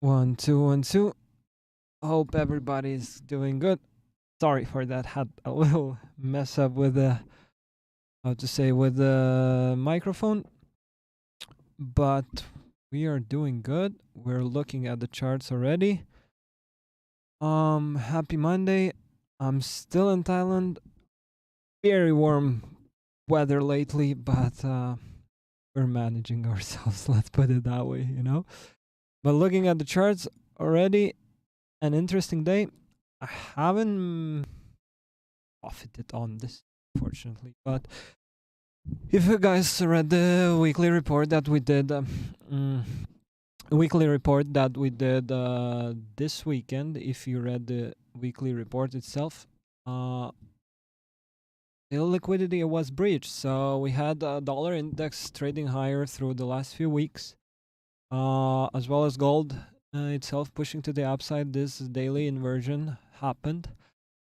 One, two, one, two. Hope everybody's doing good. Sorry for that. Had a little mess up with the with the microphone, but we are doing good. We're looking at the charts already. Happy Monday. I'm still in Thailand. Very warm weather lately, but we're managing ourselves. Let's put it that way. But looking at the charts already, an interesting day. I haven't profited on this, unfortunately. But if you guys read the weekly report that we did, this weekend, if you read the weekly report itself, uh, the liquidity was breached. So we had a dollar index trading higher through the last few weeks, as well as gold itself pushing to the upside. This daily inversion happened.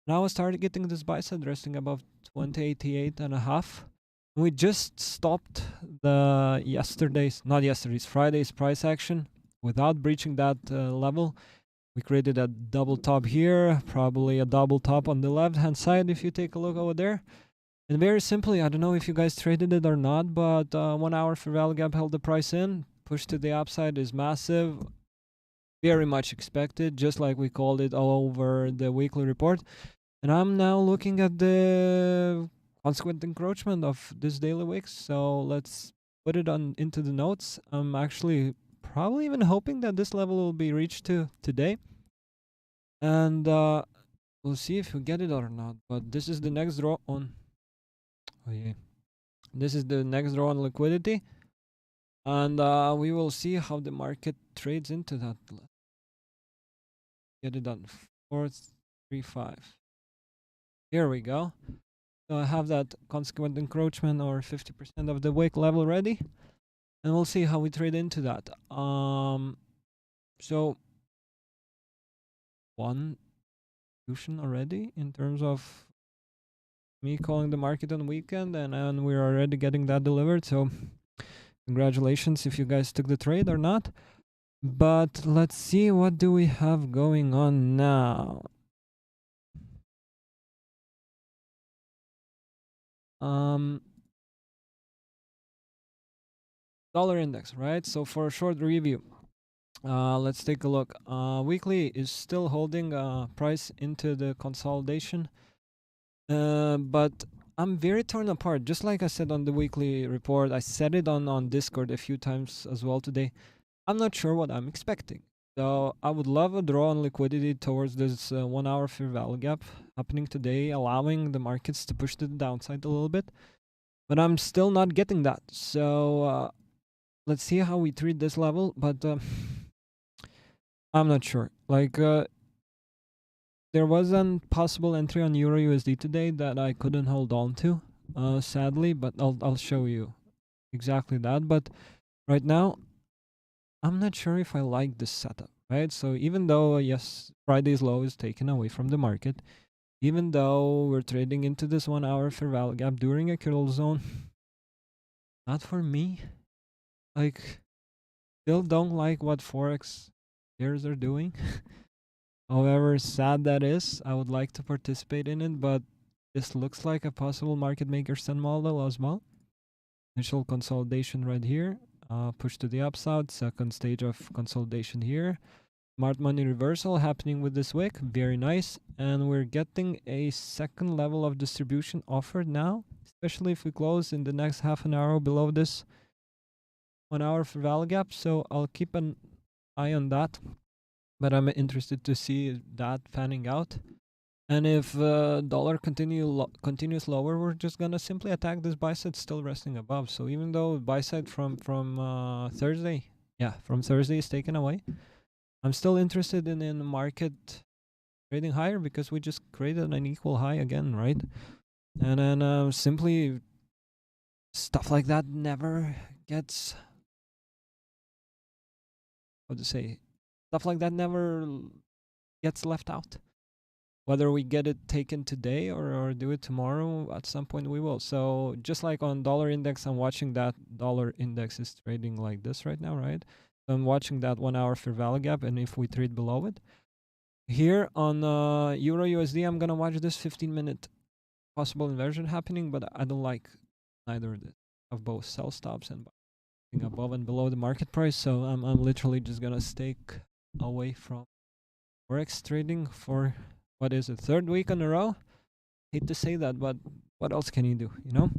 Now I started getting this buy side resting above 2088 and a half. We just stopped the Friday's price action without breaching that level. We created a double top here, probably a double top on the left hand side if you take a look over there. And very simply, I don't know if you guys traded it or not, but 1 hour fair value gap held the price in. Push to the upside is massive, very much expected, just like we called it all over the weekly report. And I'm now looking at the consequent encroachment of this daily wicks. So let's put it on into the notes. I'm actually probably even hoping that this level will be reached today. And we'll see if we get it or not. But this is the next draw on. Oh yeah. This is the next draw on liquidity. And we will see how the market trades into that. Get it done. 435. Here we go. So I have that consequent encroachment or 50% of the wick level ready. And we'll see how we trade into that. So one solution already in terms of me calling the market on the weekend, and we're already getting that delivered. So congratulations if you guys took the trade or not. But let's see, what do we have going on now? Dollar index, right? So for a short review, let's take a look. Weekly is still holding price into the consolidation, but I'm very torn apart. Just like I said on the weekly report, I said it on Discord a few times as well today. I'm not sure what I'm expecting. So I would love a draw on liquidity towards this 1 hour fair value gap happening today, allowing the markets to push to the downside a little bit. But I'm still not getting that. So let's see how we treat this level. But I'm not sure. There was a possible entry on Euro USD today that I couldn't hold on to, sadly. But I'll show you exactly that. But right now, I'm not sure if I like this setup, right? So even though, yes, Friday's low is taken away from the market, even though we're trading into this 1 hour fair value gap during a kernel zone, not for me. Like, still don't like what forex players are doing. However sad that is, I would like to participate in it, but this looks like a possible market maker stand model as well. Initial consolidation right here. Push to the upside, second stage of consolidation here. Smart money reversal happening with this wick, very nice. And we're getting a second level of distribution offered now, especially if we close in the next half an hour below this 1 hour for value gap. So I'll keep an eye on that, but I'm interested to see that panning out. And if dollar continues lower, we're just gonna simply attack this buy side still resting above. So even though buy side from Thursday, from Thursday is taken away, I'm still interested in the market trading higher because we just created an equal high again, right? And then simply stuff like that never gets, how to say, stuff like that never gets left out. Whether we get it taken today or do it tomorrow, at some point we will. So just like on dollar index, I'm watching that dollar index is trading like this right now, right? I'm watching that 1 hour fair value gap, and if we trade below it, here on Euro USD, I'm gonna watch this 15-minute possible inversion happening, but I don't like neither of both sell stops and buying above and below the market price. So I'm literally just gonna stay away from forex trading for what is it, third week in a row. Hate to say that, but what else can you do, you know?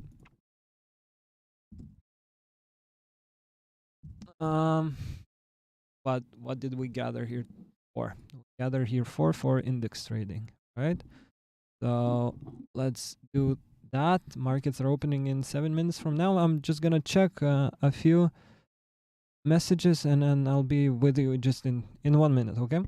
But what did we gather here for? We gathered here for index trading, right? So let's do that. Markets are opening in 7 minutes from now. I'm just gonna check a few messages, and then I'll be with you just in 1 minute, okay?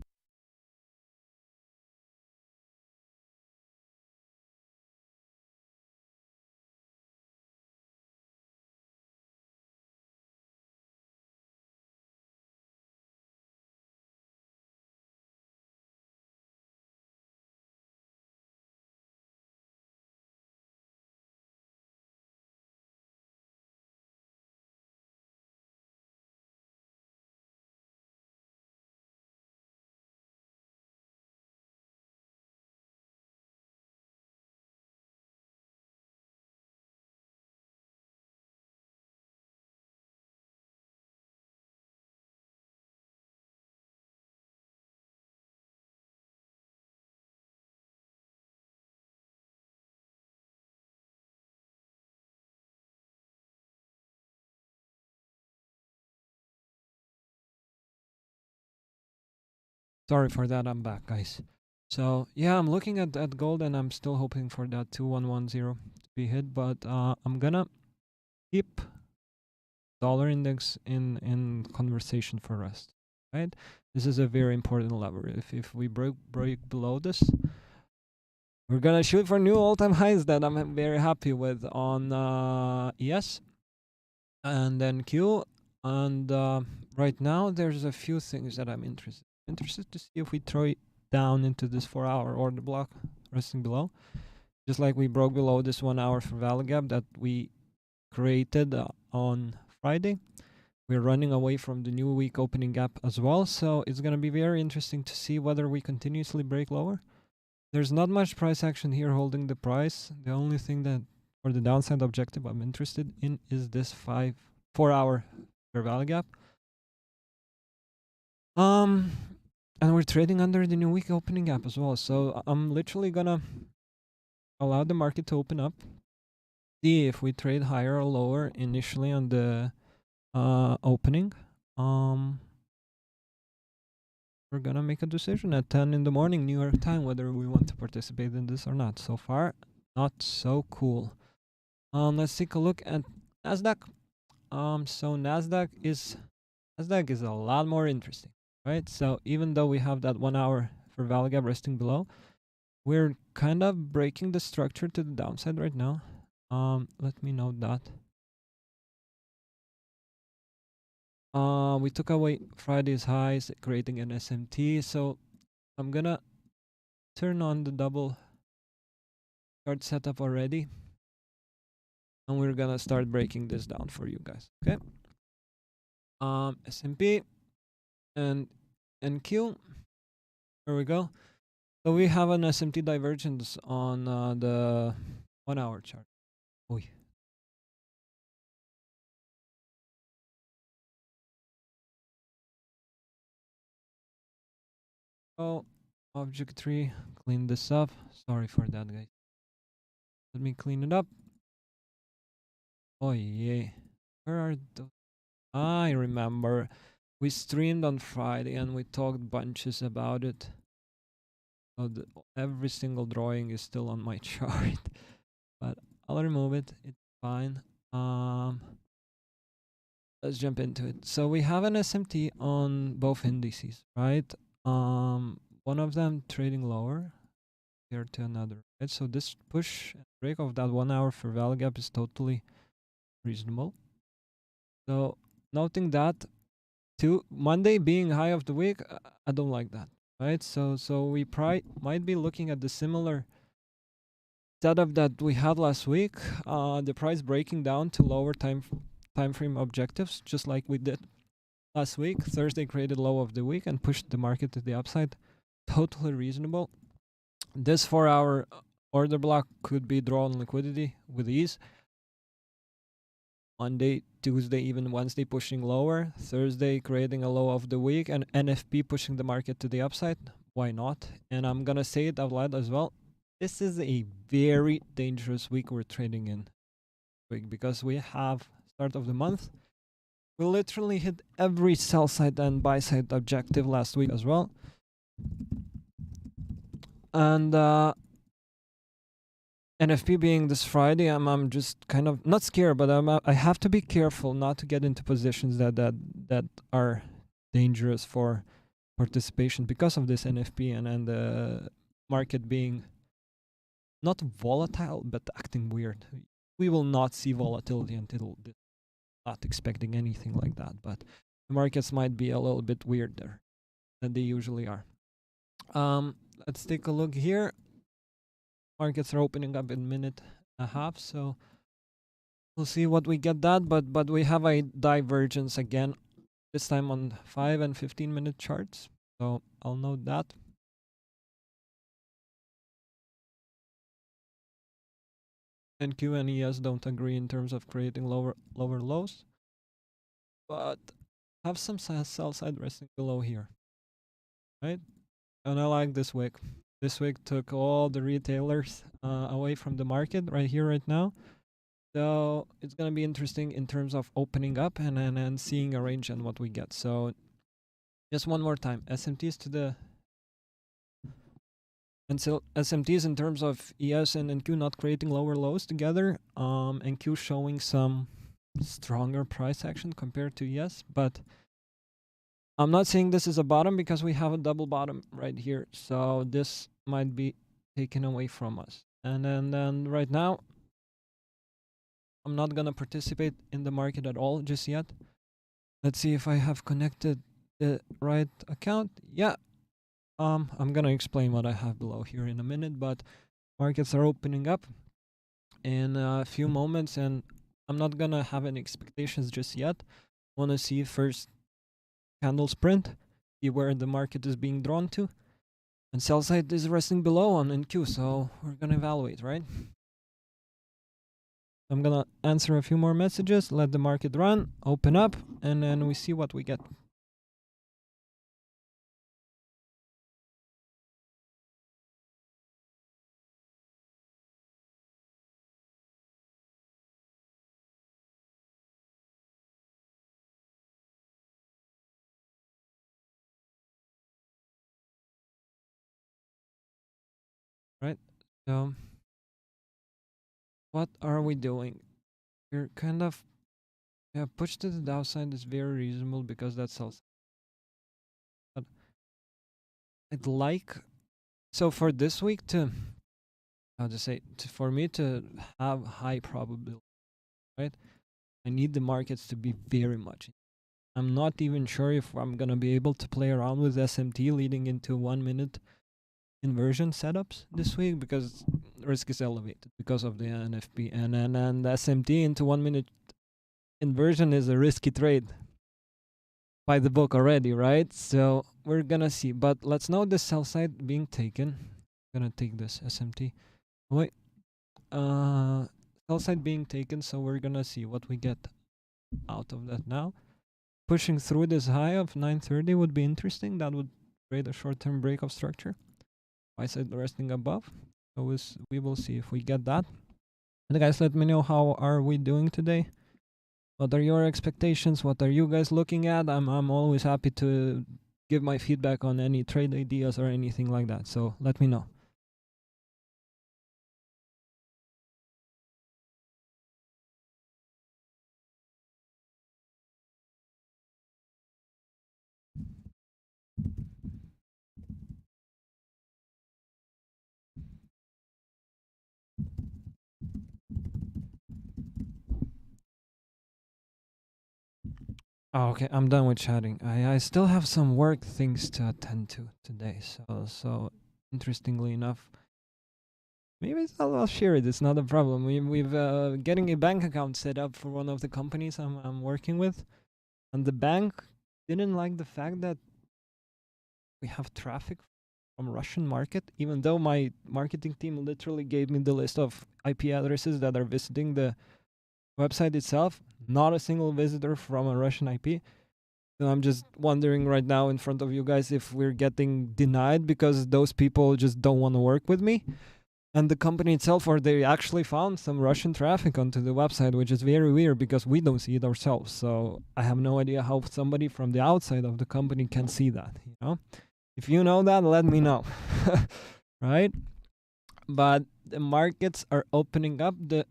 Sorry for that, I'm back, guys. So yeah, I'm looking at gold, and I'm still hoping for that 2110 to be hit, but I'm gonna keep dollar index in conversation for rest, right? This is a very important lever. If we break below this, we're gonna shoot for new all-time highs that I'm very happy with on ES and then Q. And right now, there's a few things that I'm interested to see if we throw it down into this 4-hour order block resting below, just like we broke below this 1 hour for value gap that we created on Friday. We're running away from the new week opening gap as well, so it's gonna be very interesting to see whether we continuously break lower. There's not much price action here holding the price. The only thing that for the downside objective I'm interested in is this 4-hour fair value gap. And we're trading under the new week opening gap as well. So I'm literally gonna allow the market to open up. See if we trade higher or lower initially on the opening. We're gonna make a decision at 10 in the morning New York time whether we want to participate in this or not. So far, not so cool. Let's take a look at Nasdaq. So Nasdaq is a lot more interesting, right? So even though we have that 1 hour for value gap resting below, we're kind of breaking the structure to the downside right now. Let me note that. We took away Friday's highs, creating an SMT. So I'm gonna turn on the double chart setup already, and we're gonna start breaking this down for you guys. Okay. S&P and NQ. There we go. So we have an SMT divergence on the 1 hour chart. Oy. Oh, object tree, clean this up. Sorry for that, guys. Let me clean it up. Oh yeah. Where are those? I remember. We streamed on Friday and we talked bunches about it. So every single drawing is still on my chart. But I'll remove it. It's fine. Let's jump into it. So we have an SMT on both indices, right? One of them trading lower here to another, right? So this push and break of that 1 hour for value gap is totally reasonable. So noting that Monday being high of the week, I don't like that, right? So we might be looking at the similar setup that we had last week. The price breaking down to lower time frame objectives, just like we did last week. Thursday created low of the week and pushed the market to the upside. Totally reasonable. This 4-hour order block could be drawn liquidity with ease. Monday, Tuesday, even Wednesday pushing lower. Thursday creating a low of the week, and NFP pushing the market to the upside. Why not? And I'm gonna say it out loud as well. This is a very dangerous week we're trading in, because we have start of the month. We literally hit every sell side and buy side objective last week as well. And NFP being this Friday, I'm just kind of not scared, but I have to be careful not to get into positions that are dangerous for participation because of this NFP and the market being not volatile but acting weird. We will not see volatility until not expecting anything like that, but the markets might be a little bit weirder than they usually are. Let's take a look here. Markets are opening up in a minute and a half, so we'll see what we get that, but we have a divergence again, this time on 5 and 15-minute charts, so I'll note that. And Q and ES don't agree in terms of creating lower lows, but have some sell side resting below here, right? And I like this wick. This wick took all the retailers away from the market right here, right now. So it's gonna be interesting in terms of opening up and seeing a range and what we get. So just one more time, SMTs to the and so SMTs in terms of ES and NQ not creating lower lows together. NQ showing some stronger price action compared to ES, but I'm not saying this is a bottom because we have a double bottom right here. So this might be taken away from us. And then right now, I'm not gonna participate in the market at all just yet. Let's see if I have connected the right account. Yeah. I'm gonna explain what I have below here in a minute, but markets are opening up in a few moments, and I'm not gonna have any expectations just yet. Wanna see first candle sprint, see where the market is being drawn to, and sell side is resting below on NQ, so we're gonna evaluate, right? I'm gonna answer a few more messages, let the market run, open up, and then we see what we get. Right? So what are we doing? We're kind of push to the downside is very reasonable because that sells. But I'd like so for this week to how to say for me to have high probability, right? I need the markets to be very much. I'm not even sure if I'm gonna be able to play around with SMT leading into 1 minute inversion setups this week because risk is elevated because of the NFP and SMT into 1 minute inversion is a risky trade by the book already, right? So we're gonna see, but let's know the sell side being taken. I'm gonna take this SMT. Wait, sell side being taken, so we're gonna see what we get out of that now. Pushing through this high of 930 would be interesting. That would create a short-term break of structure. Buy side resting above. So we will see if we get that. And guys, let me know how are we doing today. What are your expectations? What are you guys looking at? I'm always happy to give my feedback on any trade ideas or anything like that. So let me know. Oh, okay, I'm done with chatting. I still have some work things to attend to today. So interestingly enough, maybe I'll share it. It's not a problem. We've getting a bank account set up for one of the companies I'm working with, and the bank didn't like the fact that we have traffic from Russian market, even though my marketing team literally gave me the list of IP addresses that are visiting the website itself. Not a single visitor from a Russian IP. So I'm just wondering right now in front of you guys if we're getting denied because those people just don't want to work with me. And the company itself, or they actually found some Russian traffic onto the website, which is very weird because we don't see it ourselves. So I have no idea how somebody from the outside of the company can see that, you know? If you know that, let me know. Right? But the markets are opening up. The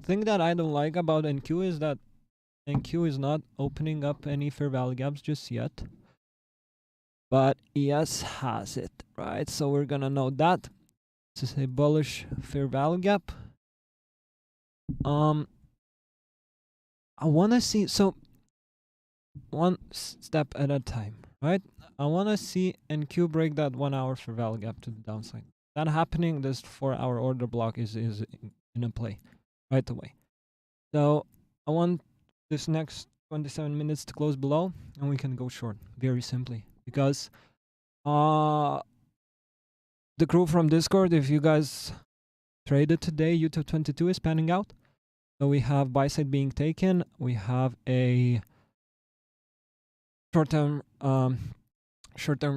thing that I don't like about NQ is that NQ is not opening up any fair value gaps just yet. But ES has it, right? So we're gonna know that. This is a bullish fair value gap. I wanna see, so one step at a time, right? I wanna see NQ break that 1 hour fair value gap to the downside. That happening, this 4 hour order block is in a play right away. So I want this next 27 minutes to close below and we can go short very simply because the crew from Discord, if you guys traded today, YouTube 22 is panning out. So we have buy side being taken. We have a short-term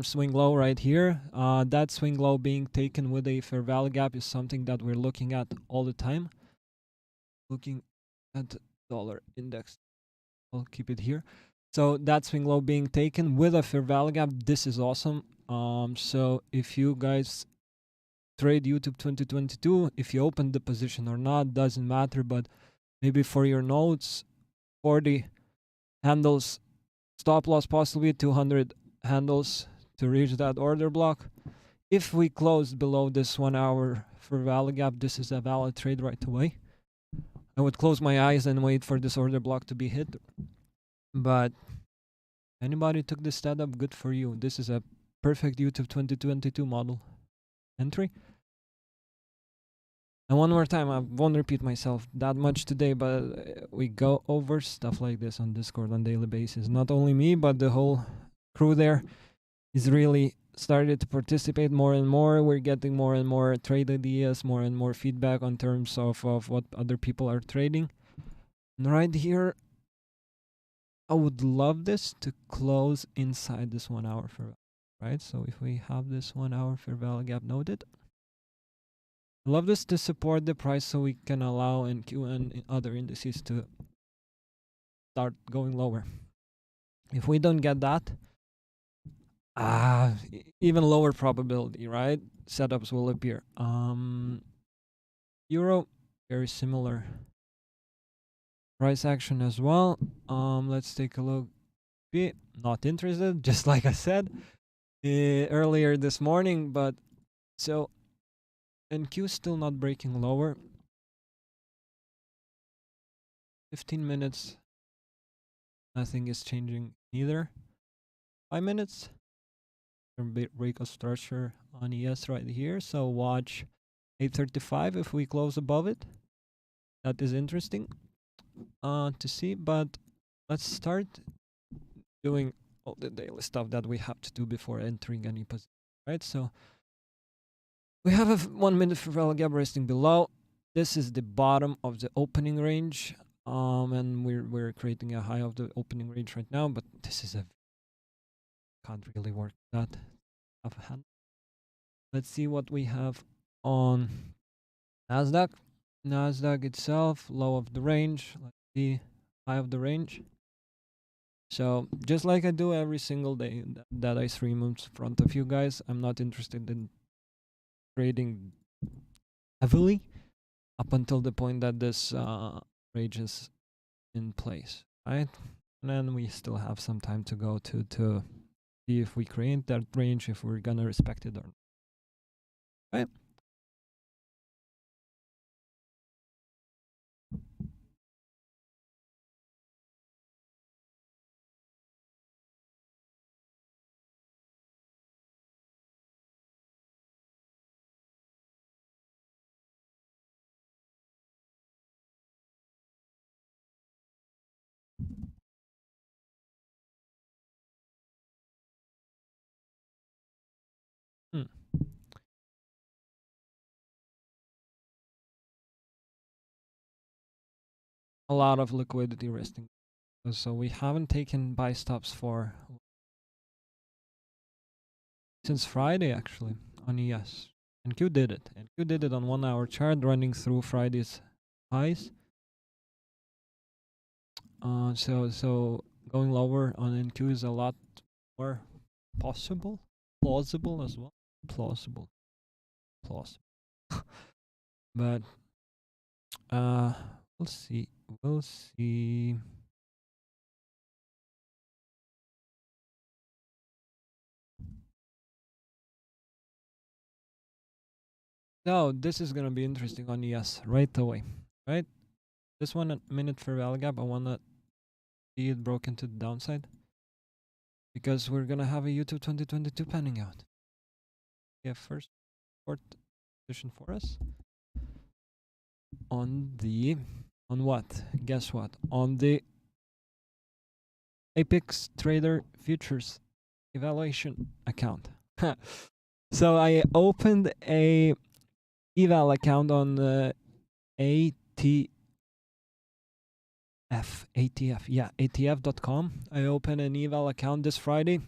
swing low right here. That swing low being taken with a fair value gap is something that we're looking at all the time. Looking at dollar index. I'll keep it here. So that swing low being taken with a fair value gap. This is awesome. So if you guys trade YouTube 2022, if you open the position or not, doesn't matter, but maybe for your notes, 40 handles, stop loss possibly 200 handles to reach that order block. If we close below this 1 hour for value gap, this is a valid trade right away. I would close my eyes and wait for this order block to be hit. But anybody took this setup, good for you. This is a perfect YouTube 2022 model entry. And one more time, I won't repeat myself that much today, but we go over stuff like this on Discord on daily basis. Not only me, but the whole crew there is really started to participate more and more. We're getting more and more trade ideas, more and more feedback on terms of what other people are trading. And right here, I would love this to close inside this 1 hour fair value, right? So if we have this 1 hour fair value gap noted, I love this to support the price so we can allow NQ and other indices to start going lower. If we don't get that, even lower probability, right? Setups will appear. Euro, very similar price action as well. Let's take a look. Not interested, just like I said earlier this morning, but so NQ still not breaking lower. 15 minutes, nothing is changing either. 5 minutes, break of structure on ES right here. So watch 835 if we close above it. That is interesting to see, but let's start doing all the daily stuff that we have to do before entering any position, right? So we have a 1 minute for value gap resting below. This is the bottom of the opening range, and we're creating a high of the opening range right now, but this is a can't really work that half a hand. Let's see what we have on Nasdaq. Nasdaq itself, low of the range. Let's see, high of the range. So just like I do every single day that I stream in front of you guys, I'm not interested in trading heavily up until the point that this range is in place, right? And then we still have some time to go to see if we create that range, if we're gonna respect it or not, right? a lot of liquidity resting. So we haven't taken buy stops for since Friday actually on ES. And Q did it. And Q did it on 1 hour chart running through Friday's highs. So going lower on NQ is a lot more plausible as well. Plausible. But we'll see. We'll see. Now this is gonna be interesting on ES right away. Right? This one at minute fair value gap, I wanna see it broken to the downside. Because we're gonna have a YouTube 2022 panning out. Yeah, first support position for us. On what? Guess what? On the Apex Trader Futures evaluation account. So I opened a eval account on the ATF.com. I opened an eval account this Friday.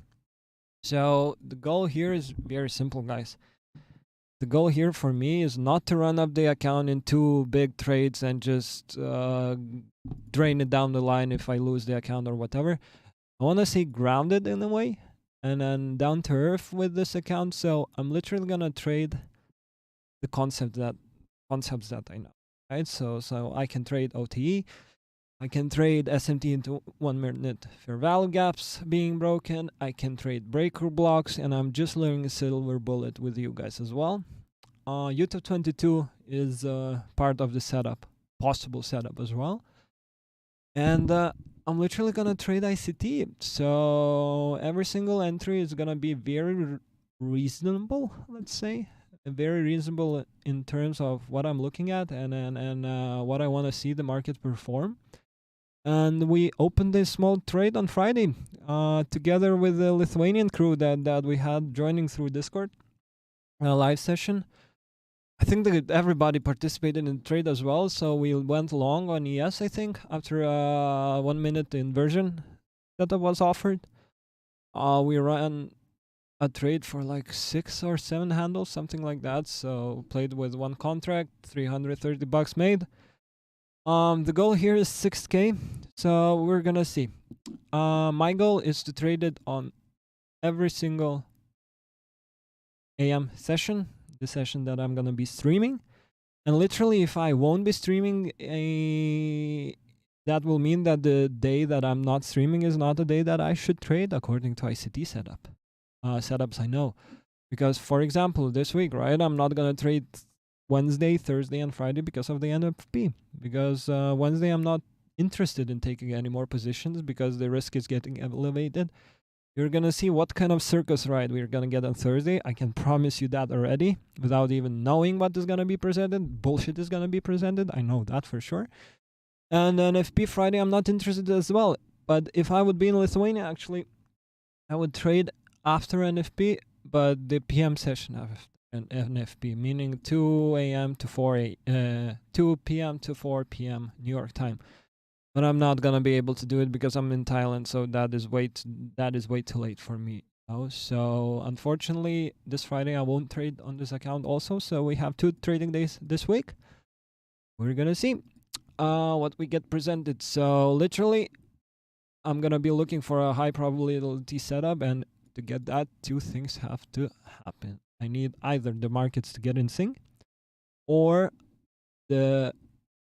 So the goal here is very simple, guys. The goal here for me is not to run up the account in 2 big trades and just drain it down the line if I lose the account or whatever. I want to stay grounded in a way and then down to earth with this account. So I'm literally gonna trade the concepts that I know, right? So I can trade OTE, I can trade SMT into 1 minute fair value gaps being broken. I can trade breaker blocks, and I'm just learning a silver bullet with you guys as well. YouTube 22 is part of the setup, possible setup as well. And I'm literally gonna trade ICT. So every single entry is gonna be very reasonable, let's say. Very reasonable in terms of what I'm looking at and what I want to see the market perform. And we opened a small trade on Friday together with the Lithuanian crew that we had joining through Discord, a live session. I think that everybody participated in the trade as well, so we went long on ES, I think, after 1 minute inversion that was offered. We ran a trade for like 6 or 7 handles, something like that, so played with 1 contract, $330 made. The goal here is 6K, so we're gonna see. My goal is to trade it on every single AM session, the session that I'm gonna be streaming. And literally, if I won't be streaming, that will mean that the day that I'm not streaming is not the day that I should trade according to ICT setups I know. Because, for example, this week, right, I'm not gonna trade Wednesday, Thursday, and Friday because of the NFP. Because Wednesday, I'm not interested in taking any more positions because the risk is getting elevated. You're gonna see what kind of circus ride we're gonna get on Thursday. I can promise you that already, without even knowing what is gonna be presented. Bullshit is gonna be presented. I know that for sure. And NFP Friday, I'm not interested as well. But if I would be in Lithuania, actually, I would trade after NFP, but the PM session of NFP, meaning 2 a.m. to 2 p.m. to 4 p.m. New York time. But I'm not gonna be able to do it because I'm in Thailand, so that is way too late for me. So unfortunately, this Friday I won't trade on this account also. So we have 2 trading days this week. We're gonna see what we get presented. So literally, I'm gonna be looking for a high probability setup, and to get that, 2 things have to happen. I need either the markets to get in sync, or the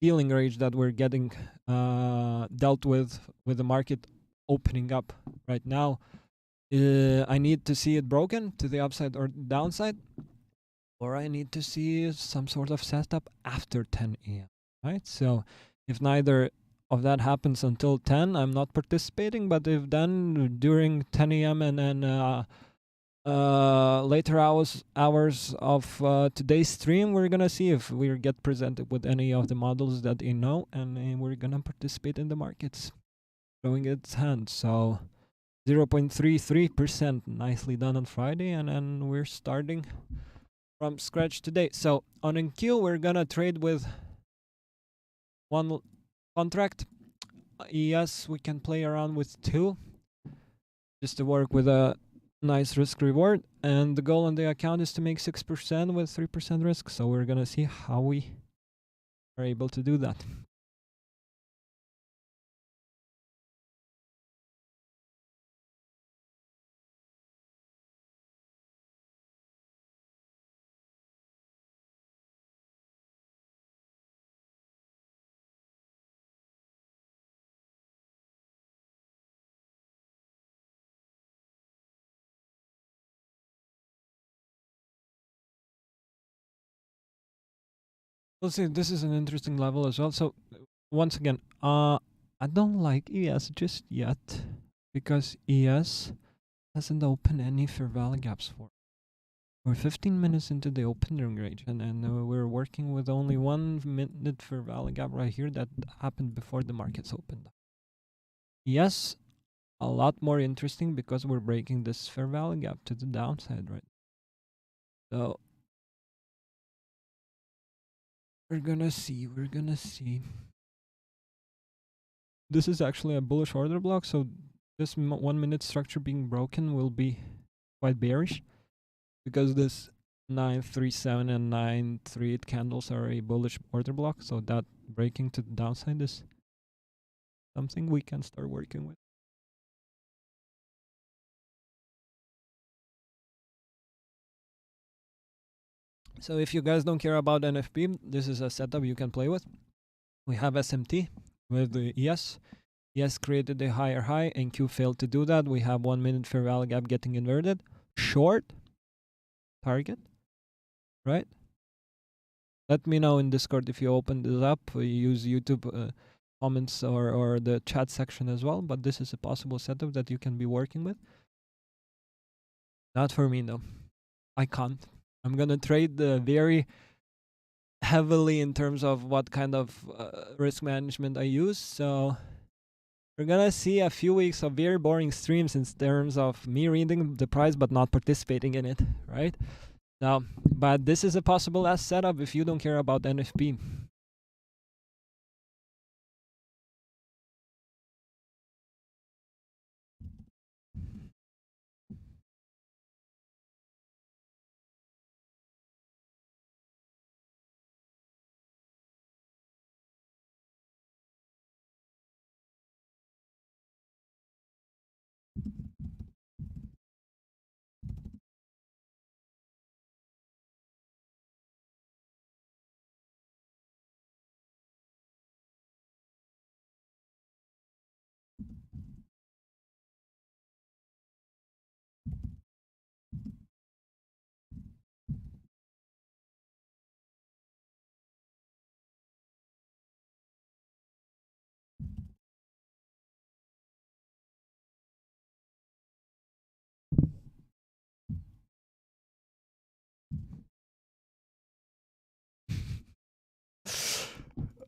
dealing range that we're getting dealt with the market opening up right now. I need to see it broken to the upside or downside, or I need to see some sort of setup after 10 a.m. Right? So if neither of that happens until 10, I'm not participating. But if then during 10 a.m. and then later hours of today's stream, we're gonna see if we get presented with any of the models that you know, and we're gonna participate in the markets showing its hand. So 0.33%, nicely done on Friday, and then we're starting from scratch today. So on NQ, we're gonna trade with one contract. Yes, we can play around with 2 just to work with a nice risk reward. And the goal on the account is to make 6% with 3% risk. So we're gonna see how we are able to do that. We'll see. This is an interesting level as well. So once again, I don't like ES just yet because ES hasn't opened any fair value gaps for. We're 15 minutes into the opening range, and we're working with only 1 minute fair value gap right here that happened before the markets opened. Yes, a lot more interesting because we're breaking this fair value gap to the downside, right? So we're gonna see. We're gonna see. This is actually a bullish order block, so this 1 minute structure being broken will be quite bearish because this 937 and 938 candles are a bullish order block, so that breaking to the downside is something we can start working with. So if you guys don't care about NFP, this is a setup you can play with. We have SMT with the ES. ES created a higher high and Q failed to do that. We have 1 minute fair value gap getting inverted. Short target, right? Let me know in Discord if you open this up. Use YouTube comments or the chat section as well. But this is a possible setup that you can be working with. Not for me though. I can't. I'm gonna trade very heavily in terms of what kind of risk management I use. So we're gonna see a few weeks of very boring streams in terms of me reading the price but not participating in it, right? Now, but this is a possible last setup if you don't care about NFP.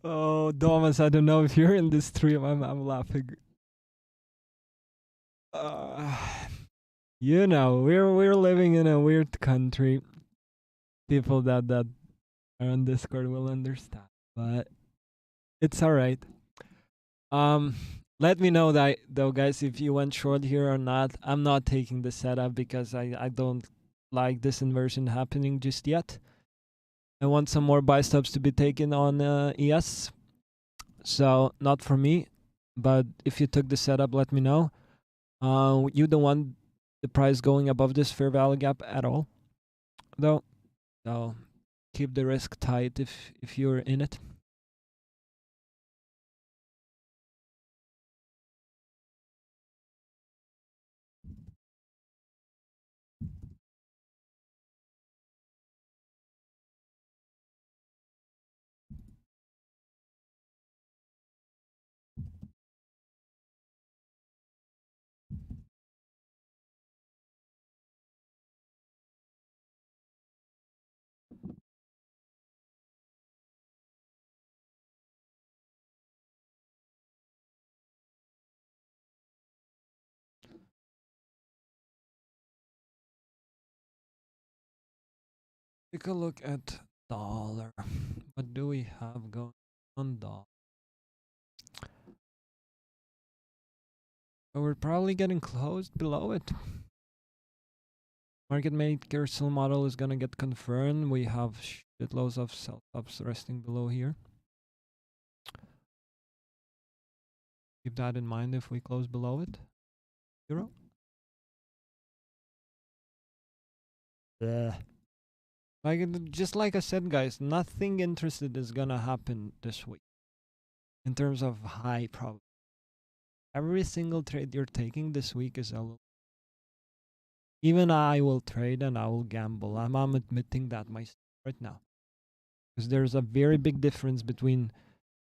Oh, Thomas, I don't know if you're in this stream. I'm laughing. Uh, we're living in a weird country. People that are on Discord will understand, but it's all right. Um, let me know that though, guys, if you went short here or not. I'm not taking the setup because I don't like this inversion happening just yet. I want some more buy stops to be taken on ES. So not for me, but if you took the setup, let me know. You don't want the price going above this fair value gap at all, though. So keep the risk tight if you're in it. Take a look at dollar. What do we have going on dollar? But we're probably getting close below it. Market maker sell model is gonna get confirmed. We have shitloads of sell stops resting below here. Keep that in mind if we close below it. Euro. Yeah. Just like I said, guys, nothing interested is gonna happen this week in terms of high probability. Every single trade you're taking this week is a. Even I will trade and I will gamble. I'm admitting that myself right now, because there's a very big difference between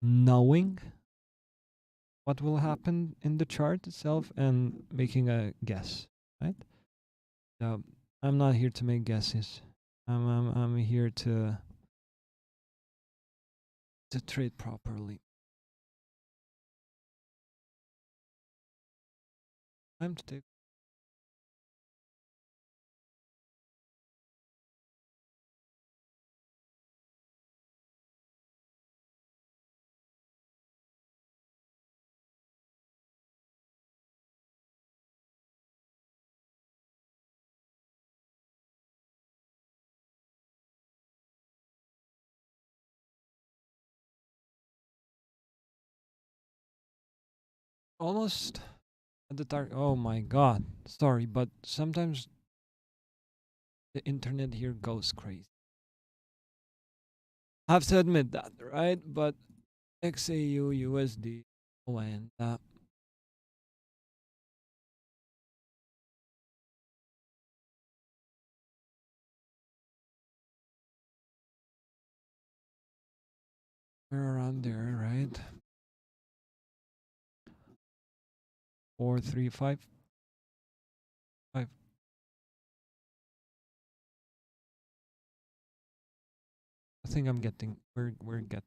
knowing what will happen in the chart itself and making a guess, right? So I'm not here to make guesses. I'm here to trade properly. Time to take. Almost at the target. Oh my god. Sorry, but sometimes the internet here goes crazy. I have to admit that, right? But XAU USD went up. We're around there, right? 435. I think I'm getting. We're getting.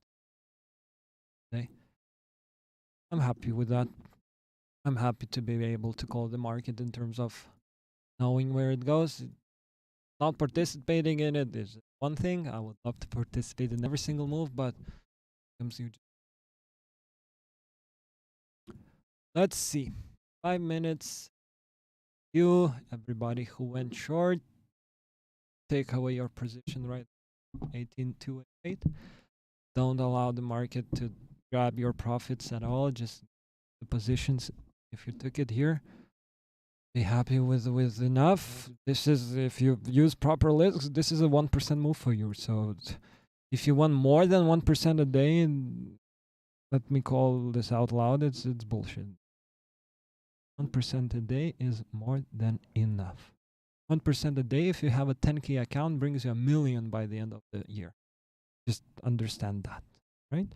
Today. I'm happy with that. I'm happy to be able to call the market in terms of knowing where it goes. Not participating in it is one thing. I would love to participate in every single move, but comes you. Let's see. 5 minutes. You, everybody who went short, take away your position right. 18,288. Don't allow the market to grab your profits at all. Just the positions. If you took it here, be happy with enough. This is, if you use proper lists, this is a 1% move for you. So if you want more than 1% a day, let me call this out loud, it's bullshit. 1% a day is more than enough. 1% a day, if you have a 10K account, brings you 1 million by the end of the year. Just understand that, right?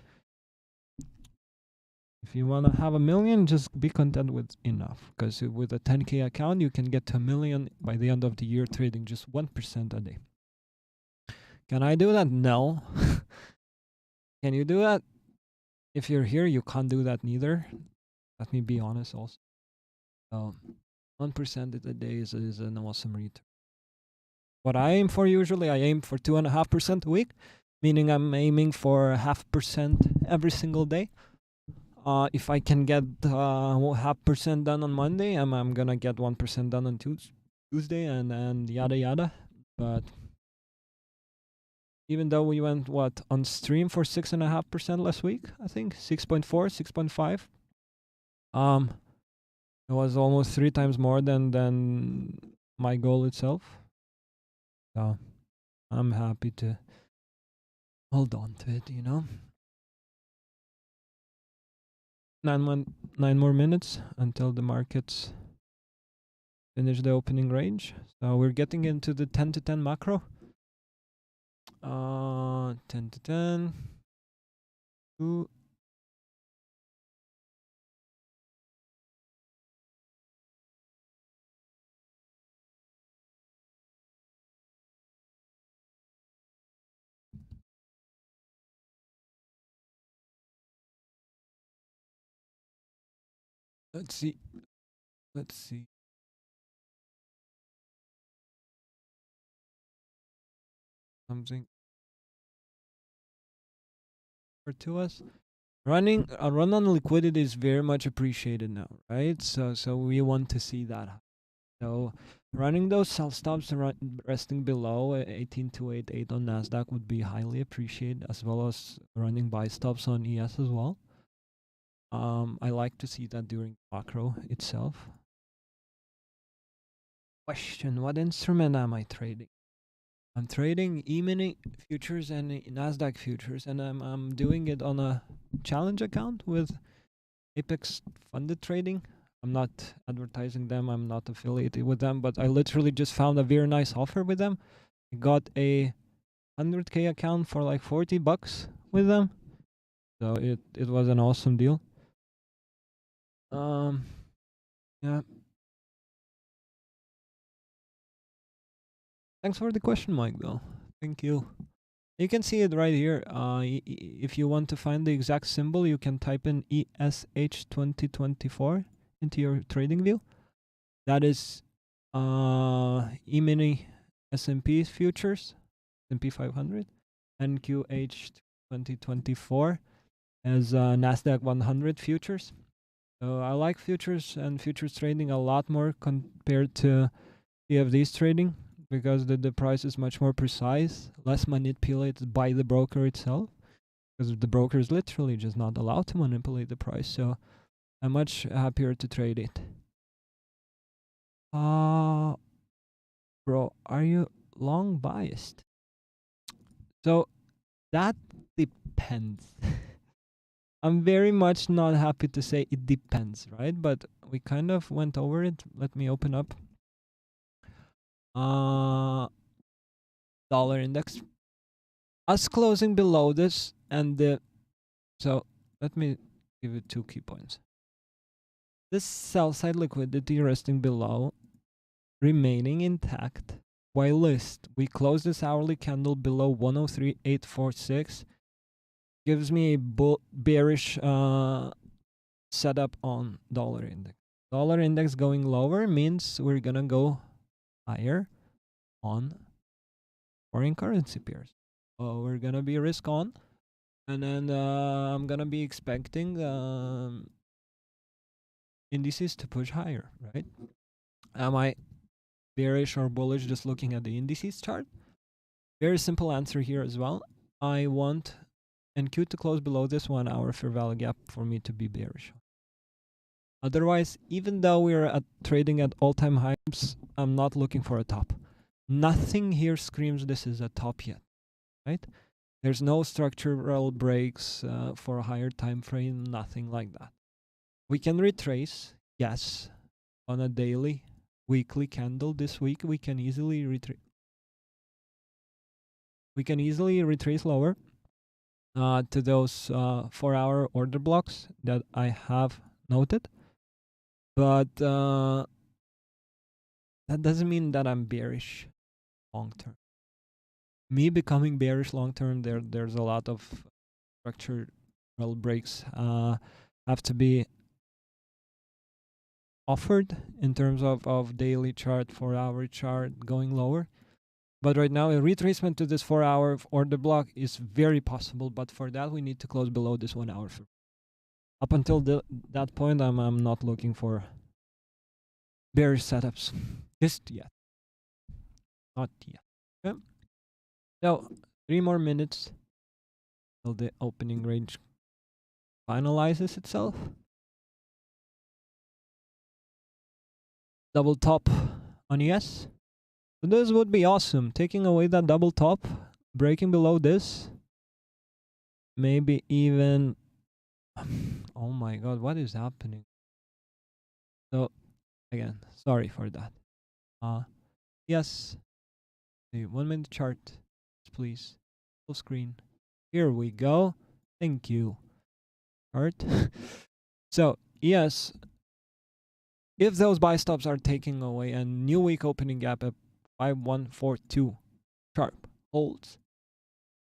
If you want to have 1 million, just be content with enough. Because with a 10K account, you can get to 1 million by the end of the year trading just 1% a day. Can I do that? No. Can you do that? If you're here, you can't do that neither. Let me be honest also. So 1% a day is an awesome return. What I aim for usually, I aim for 2.5% a week, meaning I'm aiming for 0.5% every single day. If I can get 0.5% done on Monday, I'm gonna get 1% done on Tuesday and yada yada. But even though we went on stream for 6.5% last week, I think 6.4, 6.5. It was almost 3 times more than my goal itself. So I'm happy to hold on to it, you know. 9 more minutes until the markets finish the opening range. So we're getting into the 10 to 10 macro. 10 to 10. 2. Let's see. Let's see. Something for to us. A run on liquidity is very much appreciated now, right? So we want to see that. So running those sell stops and resting below 18288 on Nasdaq would be highly appreciated, as well as running buy stops on ES as well. I like to see that during macro itself. Question: what instrument am I trading? I'm trading E-mini futures and Nasdaq futures, and I'm doing it on a challenge account with Apex Funded Trading. I'm not advertising them. I'm not affiliated with them, but I literally just found a very nice offer with them. I got a 100K account for like $40 with them, so it was an awesome deal. Yeah. Thanks for the question, Mike. Though, thank you. You can see it right here. If you want to find the exact symbol, you can type in ESH 2024 into your trading view. That is E-mini S&P futures, S&P 500, and QH 2024 as Nasdaq 100 futures. So I like futures and futures trading a lot more compared to CFDs trading, because the price is much more precise, less manipulated by the broker itself, because the broker is literally just not allowed to manipulate the price. So I'm much happier to trade it. Bro, are you long biased? So that depends. I'm very much not happy to say it depends, right? But we kind of went over it. Let me open up dollar index. Us closing below this, and so let me give you 2 key points. This sell side liquidity resting below, remaining intact, whilst we close this hourly candle below 103.846, gives me a bearish setup on dollar index. Dollar index going lower means we're gonna go higher on foreign currency pairs. So we're gonna be risk on, and then I'm gonna be expecting indices to push higher, right? Am I bearish or bullish just looking at the indices chart? Very simple answer here as well. I want NQ to close below this 1 hour fair value gap for me to be bearish. Otherwise, even though we're trading at all-time highs, I'm not looking for a top. Nothing here screams this is a top yet, right? There's no structural breaks for a higher time frame, nothing like that. We can retrace, yes, on a daily, weekly candle this week. We can easily retrace lower to those 4-hour order blocks that I have noted. But that doesn't mean that I'm bearish long term. Me becoming bearish long term, there's a lot of structural breaks have to be offered in terms of daily chart, 4-hour chart going lower. But right now, a retracement to this 4-hour order block is very possible. But for that, we need to close below this 1 hour. Up until that point, I'm not looking for bearish setups just yet. Not yet. Okay. So 3 more minutes till the opening range finalizes itself. Double top on ES. So this would be awesome. Taking away that double top, breaking below this, maybe even. Oh my god, what is happening? So again, sorry for that. Yes, the 1 minute chart, please. Full screen. Here we go. Thank you. Chart. So yes, if those buy stops are taking away a new week opening gap at 5142 sharp holds,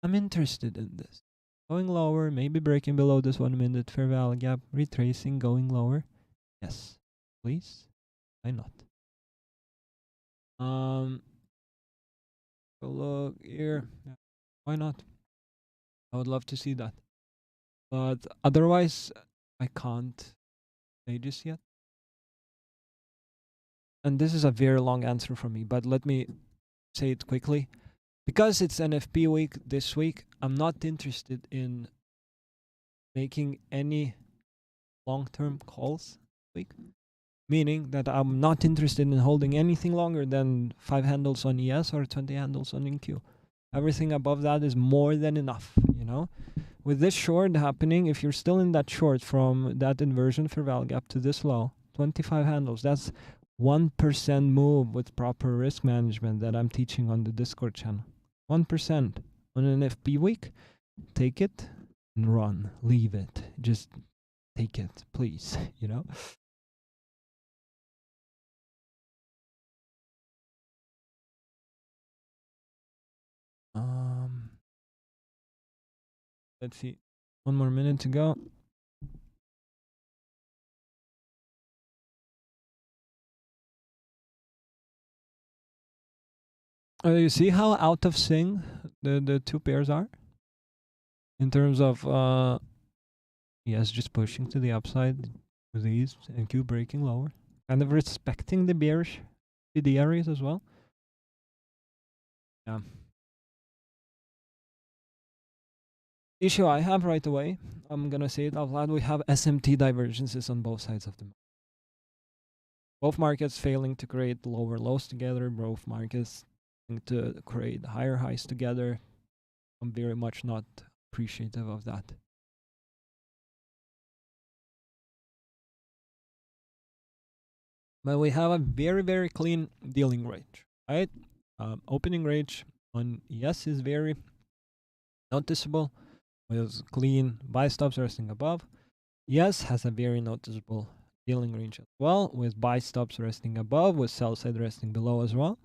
I'm interested in this. Going lower, maybe breaking below this 1 minute fair value gap, retracing, going lower. Yes, please. Why not? Look here. Yeah. Why not? I would love to see that. But otherwise, I can't say just yet. And this is a very long answer from me, but let me say it quickly. Because it's NFP week this week, I'm not interested in making any long-term calls this week. Meaning that I'm not interested in holding anything longer than 5 handles on ES or 20 handles on NQ. Everything above that is more than enough, you know? With this short happening, if you're still in that short from that inversion fair value gap to this low, 25 handles, that's 1% move with proper risk management that I'm teaching on the Discord channel. 1% on an FP week. Take it and run. Leave it. Just take it, please, you know? Um, let's see. 1 more minute to go. You see how out of sync the two pairs are? In terms of, yes, just pushing to the upside with ease and Q breaking lower. Kind of respecting the bearish the areas as well. Yeah. Issue I have right away, I'm gonna say it out loud, we have SMT divergences on both sides of the market. Both markets failing to create lower lows together, both markets to create higher highs together. I'm very much not appreciative of that. But we have a very, very clean dealing range, right? Opening range on ES is very noticeable with clean buy stops resting above. ES has a very noticeable dealing range as well, with buy stops resting above, with sell side resting below as well.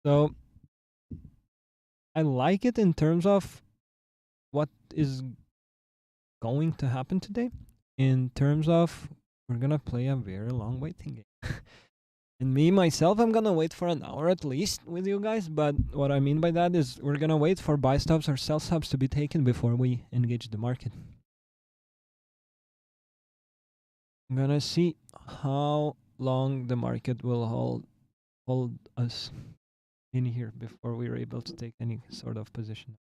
So I like it in terms of what is going to happen today. In terms of we're gonna play a very long waiting game. And me myself, I'm gonna wait for an hour at least with you guys. But what I mean by that is we're gonna wait for buy stops or sell stops to be taken before we engage the market. I'm gonna see how long the market will hold us in here before we're able to take any sort of position.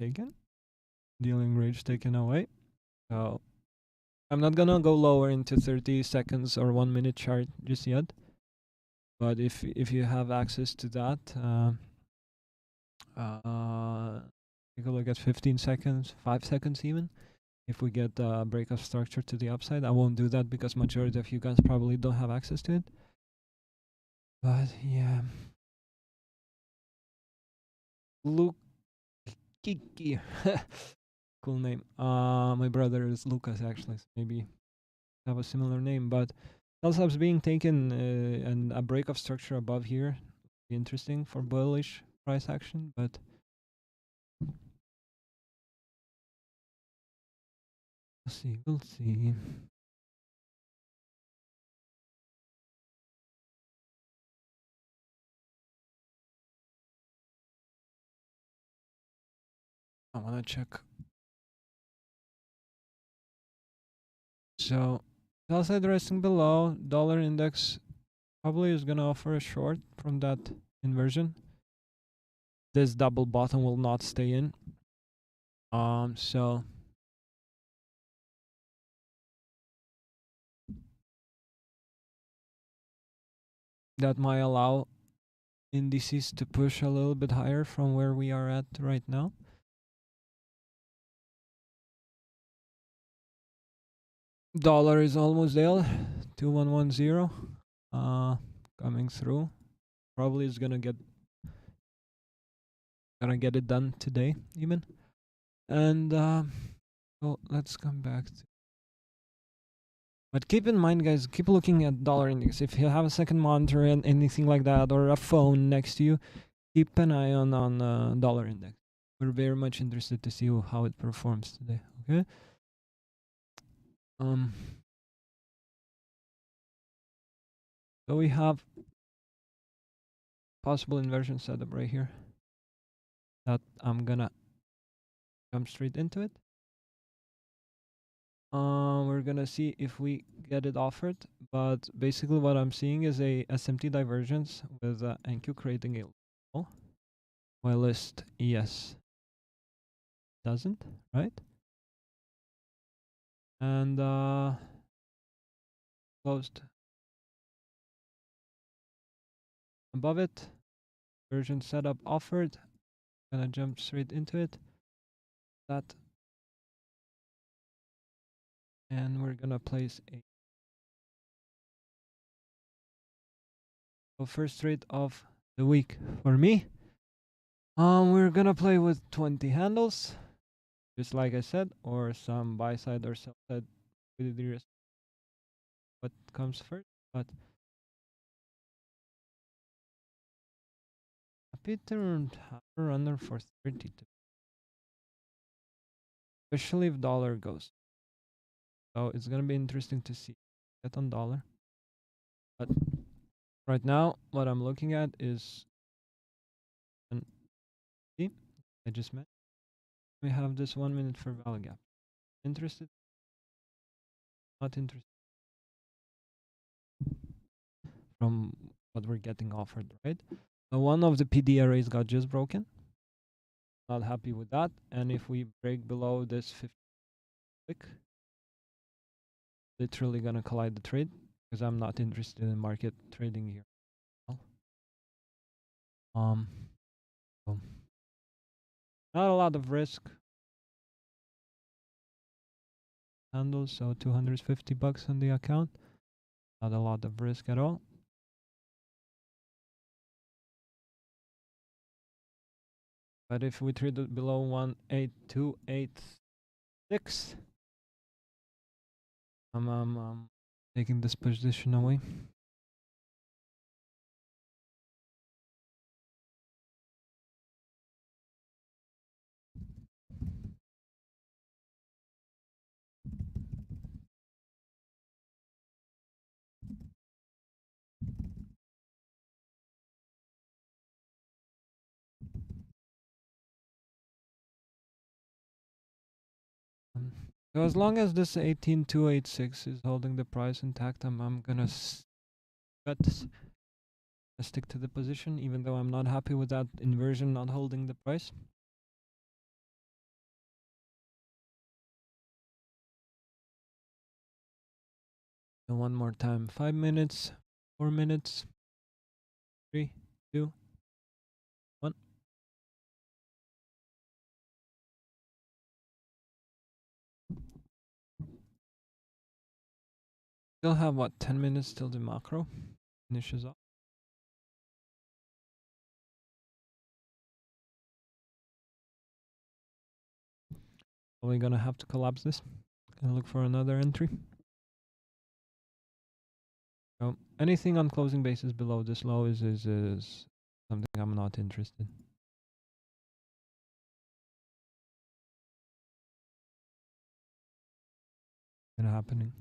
Taken, dealing range taken away. So I'm not gonna go lower into 30 seconds or 1 minute chart just yet. But if you have access to that, take a look at 15 seconds, 5 seconds even. If we get a break of structure to the upside, I won't do that because majority of you guys probably don't have access to it. But yeah, Luke Kiki, cool name. My brother is Lucas actually, so maybe have a similar name. But Telsaps being taken and a break of structure above here, be interesting for bullish price action. But we'll see. We'll see. I wanna check. So, downside resting below, dollar index probably is gonna offer a short from that inversion. This double bottom will not stay in. So that might allow indices to push a little bit higher from where we are at right now. Dollar is almost there, 2110. Coming through. Probably is gonna get it done today even. And so let's come back to. But keep in mind, guys, keep looking at dollar index. If you have a second monitor and anything like that, or a phone next to you, keep an eye on dollar index. We're very much interested to see how it performs today. Okay. Um. So we have possible inversion setup right here that I'm gonna jump straight into it. We're gonna see if we get it offered, but basically what I'm seeing is a SMT divergence with NQ creating a low, while list ES doesn't, right? And closed above it, version setup offered. Gonna jump straight into it. That, and we're gonna place a first trade of the week for me. We're gonna play with 20 handles, just like I said, or some buy side or sell side liquidity risk. What comes first? But happy to have a runner for 32, especially if dollar goes. So it's gonna be interesting to see get on dollar. But right now, what I'm looking at is an I just met. We have this 1 minute for value gap. Interested? Not interested. From what we're getting offered, right? So one of the PD arrays got just broken. Not happy with that. And if we break below this 50 wick, literally gonna collide the trade because I'm not interested in market trading here. So not a lot of risk. Handles, so 250 bucks on the account. Not a lot of risk at all. But if we trade it below 18286, I'm taking this position away. So as long as this 18286 is holding the price intact, I'm gonna stick to the position, even though I'm not happy with that inversion not holding the price. And one more time, 5 minutes, 4 minutes, 3, 2, 1. Still have what, 10 minutes till the macro finishes off. Probably gonna have to collapse this and look for another entry. So anything on closing basis below this low is something I'm not interested in happening.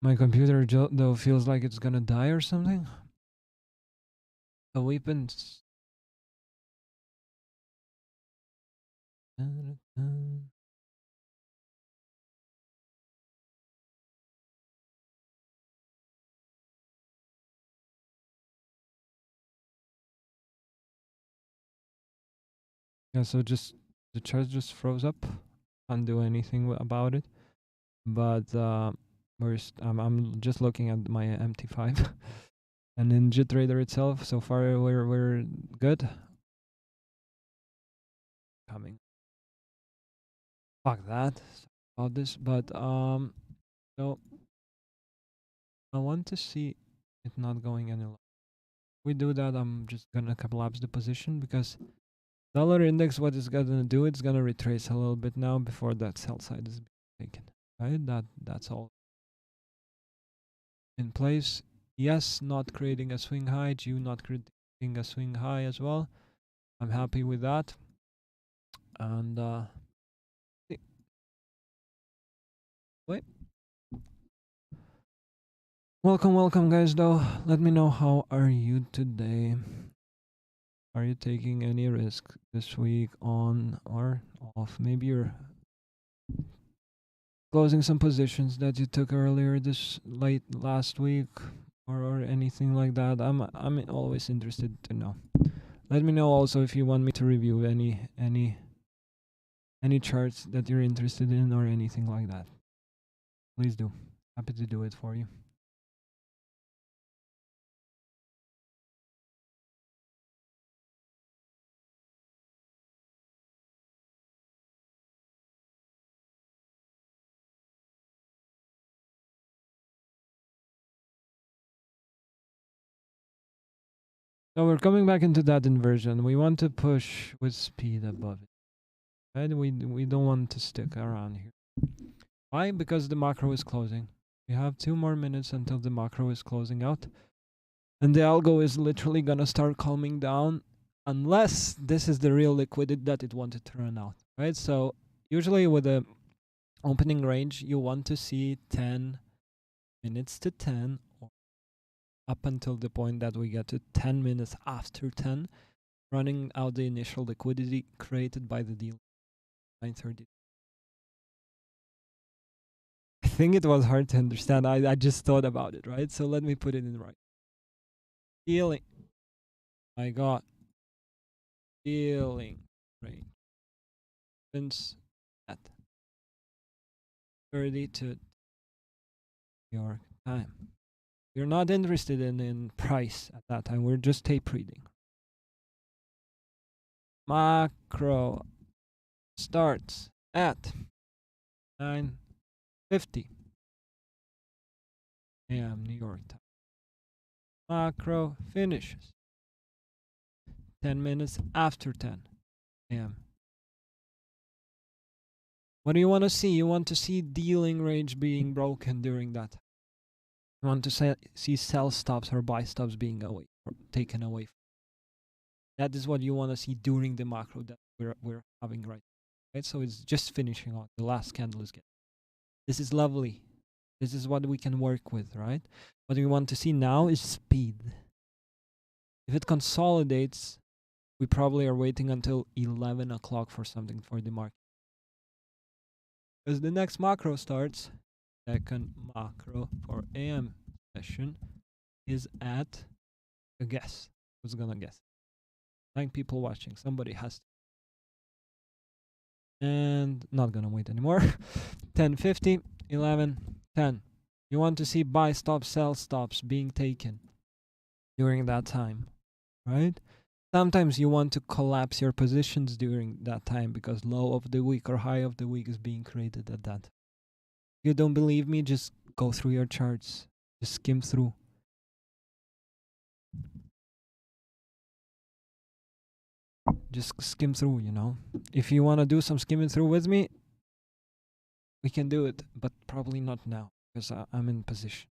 My computer though feels like it's gonna die or something. The weapons. Yeah, so just the chart just froze up. Can't do anything about it. But I'm just looking at my MT5 and in JTrader itself. So far we're good. Coming. Fuck that. Sorry about this, but so I want to see it not going any lower. We do that. I'm just gonna collapse the position because dollar index. What it's gonna do? It's gonna retrace a little bit now before that sell side is taken. Right. That's all in place. Yes, not creating a swing high. Jew not creating a swing high as well. I'm happy with that. And wait. Welcome guys though. Let me know how are you today. Are you taking any risk this week on or off? Maybe you're closing some positions that you took earlier this late last week or anything like that. I'm always interested to know. Let me know also if you want me to review any charts that you're interested in or anything like that. Please do. Happy to do it for you. So we're coming back into that inversion. We want to push with speed above it. Right? We don't want to stick around here. Why? Because the macro is closing. We have 2 more minutes until the macro is closing out. And the algo is literally gonna start calming down unless this is the real liquidity that it wanted to run out. Right? So usually with the opening range, you want to see 10 minutes to 10 or up until the point that we get to 10 minutes after 10, running out the initial liquidity created by the deal 930. I think it was hard to understand. I just thought about it, right? So let me put it in right. Dealing. I got dealing range. Since at 30 to New York time. We're not interested in price at that time. We're just tape reading. Macro starts at 9:50 a.m. New York time. Macro finishes 10 minutes after 10 a.m. What do you want to see? You want to see dealing range being broken during that. You want to see sell stops or buy stops being away or taken away. That is what you want to see during the macro that we're having right now. Right? So it's just finishing on. The last candle is getting. This is lovely. This is what we can work with, right? What we want to see now is speed. If it consolidates, we probably are waiting until 11 o'clock for something for the market. Because the next macro starts, second macro for AM session is at a guess. Who's gonna guess? 9 people watching. Somebody has to. And not gonna wait anymore. 10:50, 11, 10. You want to see buy stops, sell stops being taken during that time, right? Sometimes you want to collapse your positions during that time because low of the week or high of the week is being created at that. If you don't believe me, just go through your charts. Just skim through. Just skim through, you know. If you want to do some skimming through with me, we can do it, but probably not now because I'm in position.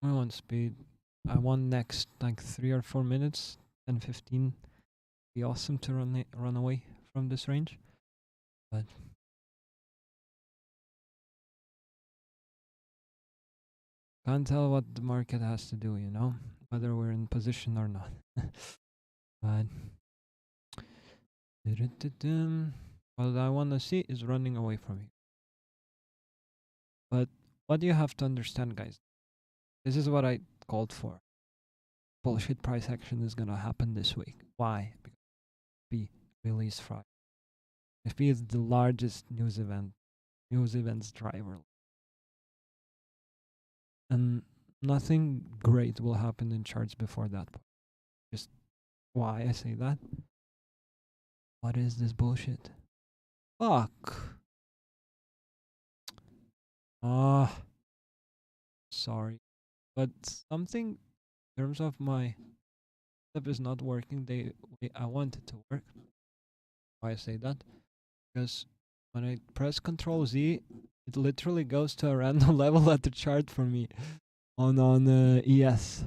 I want speed. I want next like 3 or 4 minutes, 10, 15. Be awesome to run away from this range. But can't tell what the market has to do, you know, whether we're in position or not. But Du-du-du-dum. What I want to see is running away from you. But what you have to understand, guys, this is what I called for. Bullshit price action is gonna happen this week. Why? Because B release Friday. FB is the largest news events driver, and nothing great will happen in charts before that point. Just why I say that? What is this bullshit? Fuck. Ah, sorry, but something in terms of my setup is not working the way I want it to work. Why I say that? Because when I press Control Z, it literally goes to a random level at the chart for me on ES.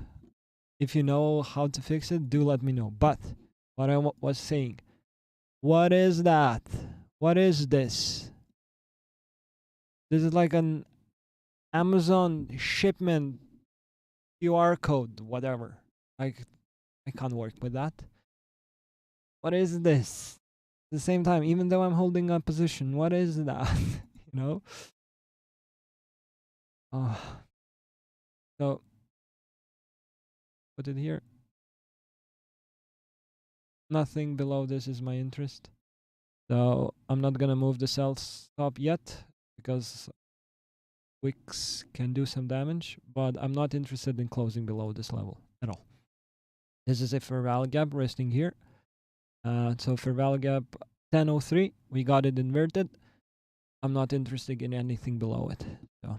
If you know how to fix it, do let me know. But what I was saying, what is that? What is this? This is like an Amazon shipment QR code, whatever. Like, I can't work with that. What is this? At the same time, even though I'm holding a position, what is that? you know? Oh, so put it here. Nothing below this is my interest. So I'm not gonna move the sell stop yet because wicks can do some damage, but I'm not interested in closing below this level at all. This is a fair value gap resting here. So fair value gap 1003, we got it inverted. I'm not interested in anything below it. So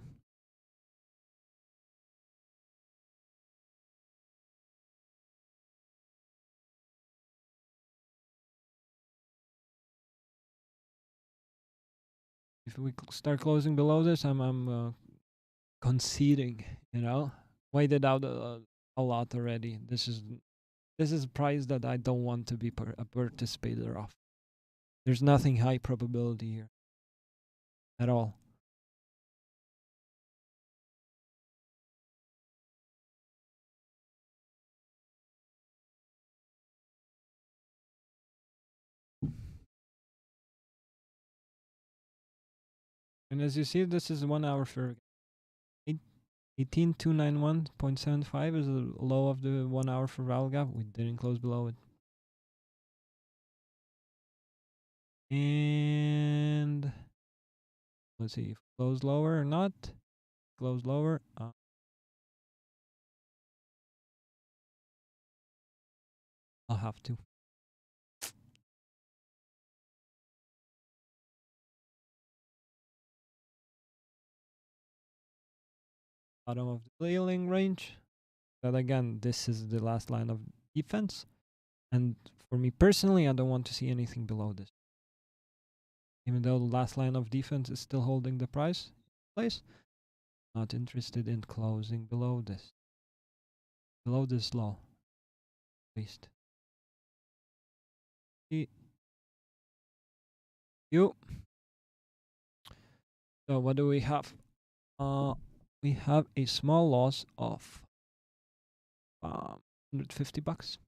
if we start closing below this, I'm conceding. You know, waited out a lot already. This is a price that I don't want to be a participator of. There's nothing high probability here at all. And as you see, this is 1 hour for 18291.75 is the low of the 1 hour for value gap. We didn't close below it. And let's see if close lower or not. Close lower. I'll have to. Bottom of the ceiling range. But again, this is the last line of defense. And for me personally, I don't want to see anything below this. Even though the last line of defense is still holding the price place, not interested in closing below this. Below this low, at least. You. So what do we have? We have a small loss of 150 bucks.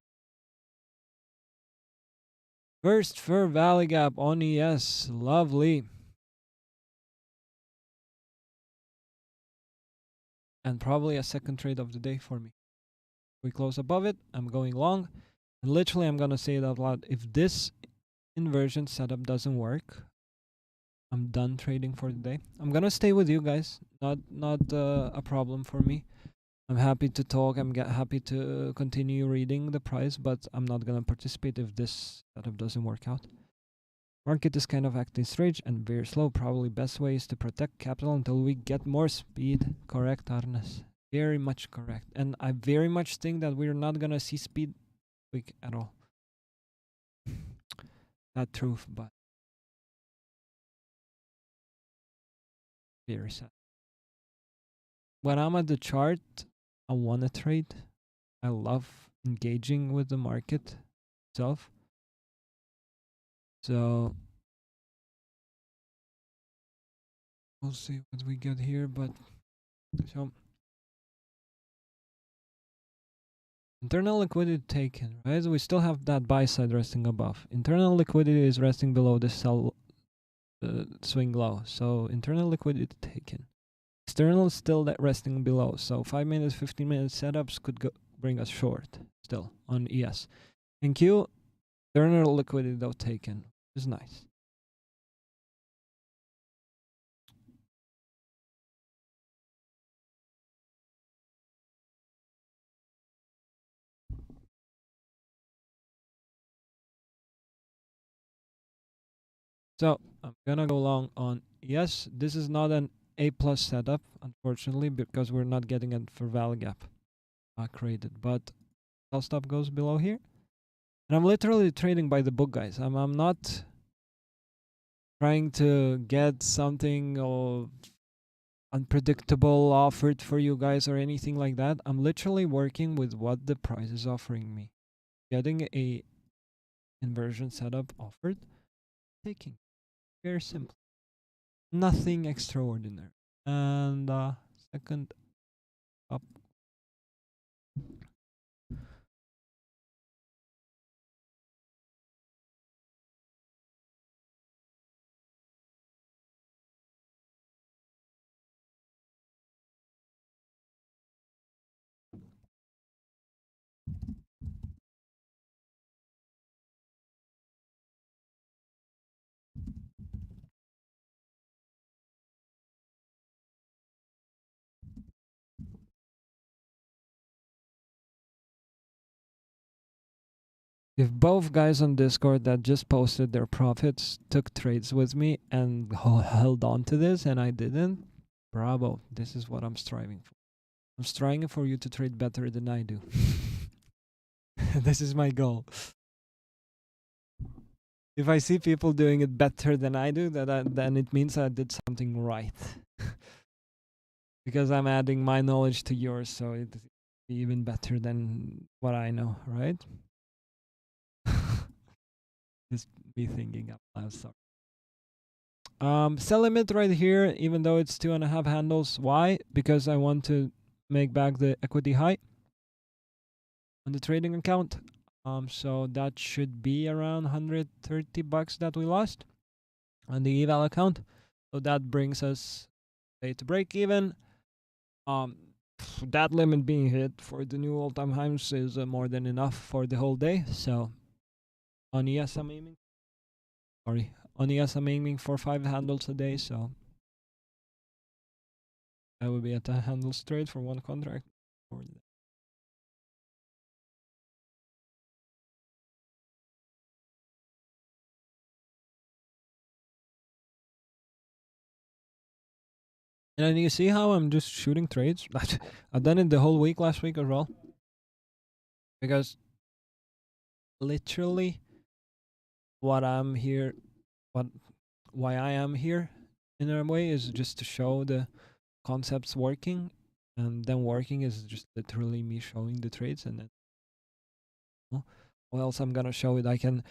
First fair value gap on ES, lovely. And probably a second trade of the day for me. We close above it, I'm going long. And literally, I'm gonna say it out loud. If this inversion setup doesn't work, I'm done trading for the day. I'm gonna stay with you guys. Not a problem for me. I'm happy to talk. I'm happy to continue reading the price, but I'm not gonna participate if this setup doesn't work out. Market is kind of acting strange and very slow. Probably best way is to protect capital until we get more speed. Correct, Arnes. Very much correct. And I very much think that we're not gonna see speed week at all. That truth, but very sad. When I'm at the chart, I wanna trade. I love engaging with the market itself. So we'll see what we get here, but so Internal liquidity taken, right? We still have that buy side resting above. Internal liquidity is resting below the sell swing low. So internal liquidity taken. External is still that resting below. So 5 minutes, 15 minutes setups could bring us short still on ES. In Q, internal liquidity though taken, which is nice. So I'm gonna go long on ES. This is not an A plus setup, unfortunately, because we're not getting it for value gap created. But sell stop goes below here. And I'm literally trading by the book, guys. I'm not trying to get something unpredictable offered for you guys or anything like that. I'm literally working with what the price is offering me. Getting a inversion setup offered, taking. Very simple. Nothing extraordinary. And second up. If both guys on Discord that just posted their profits took trades with me and held on to this and I didn't, bravo. This is what I'm striving for. I'm striving for you to trade better than I do. This is my goal. If I see people doing it better than I do, then it means I did something right. Because I'm adding my knowledge to yours, so it's even better than what I know, right? Just be thinking up loud. Sorry. Sell limit right here, even though it's 2.5 handles. Why? Because I want to make back the equity high on the trading account. So that should be around 130 bucks that we lost on the eval account. So that brings us to break even. That limit being hit for the new all-time highs is more than enough for the whole day. So on ES I'm aiming. Sorry, on ES I'm aiming for 5 handles a day. So that would be a 10 handles trade for one contract. And then you see how I'm just shooting trades. I've done it the whole week last week as well. Because literally what I'm here, why I am here in a way is just to show the concepts working, and then working is just literally me showing the trades, and then what else I'm gonna show it. I can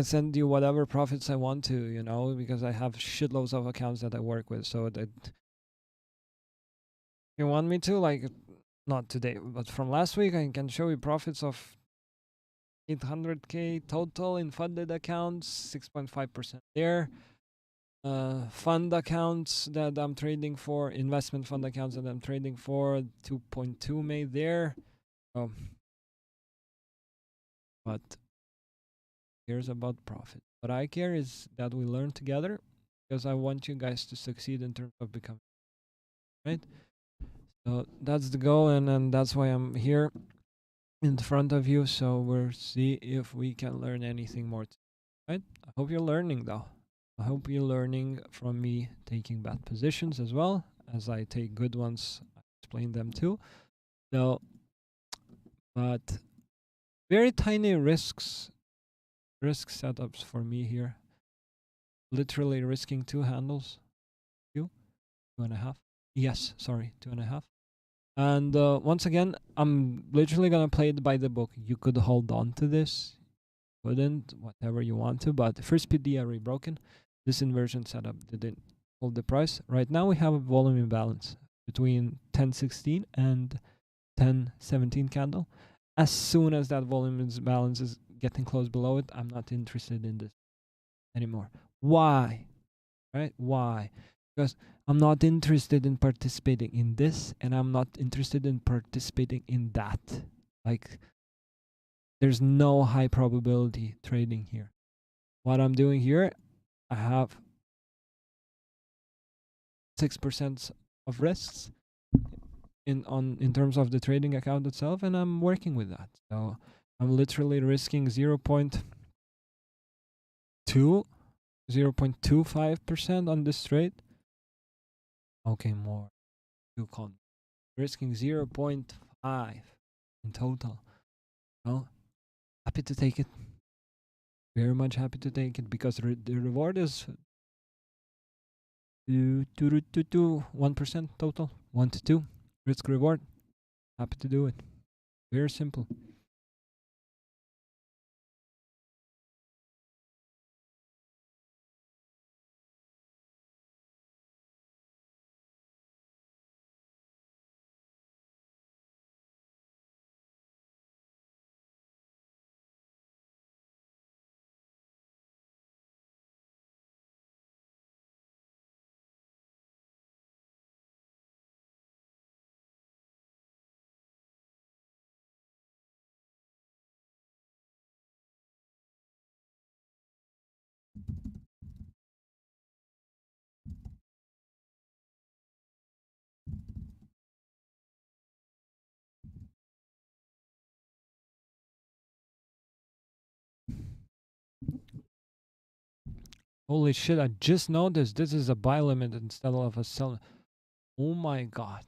send you whatever profits I want to, you know, because I have shitloads of accounts that I work with. So that if you want me to, like, not today, but from last week, I can show you profits of 800k total in funded accounts, 6.5% there. Fund accounts that I'm trading for, investment fund accounts that I'm trading for, 2.2 made there. But here's about profit. What I care is that we learn together, because I want you guys to succeed in terms of becoming, right? So that's the goal, and that's why I'm here in front of you. So we'll see if we can learn anything more, right? I hope you're learning though. I hope you're learning from me taking bad positions as well as I take good ones. I explain them too. So, but very tiny risk setups for me here. Literally risking 2 handles. 2.5. Yes, sorry, 2.5. And once again, I'm literally gonna play it by the book. You could hold on to this, couldn't, whatever you want to, but first PD already broken. This inversion setup didn't hold the price. Right now we have a volume imbalance between 10.16 and 10.17 candle. As soon as that volume balance is getting close below it, I'm not interested in this anymore. Why? Right? Why? Because I'm not interested in participating in this, and I'm not interested in participating in that. Like, there's no high probability trading here. What I'm doing here, I have 6% of risks in terms of the trading account itself, and I'm working with that. So I'm literally risking 0.25% on this trade. Okay, more. You call risking 0.5 in total. Oh, happy to take it. Very much happy to take it because the reward is 1% total. 1 to 2 risk reward. Happy to do it. Very simple. Holy shit, I just noticed this is a buy limit instead of a sell. Oh my god.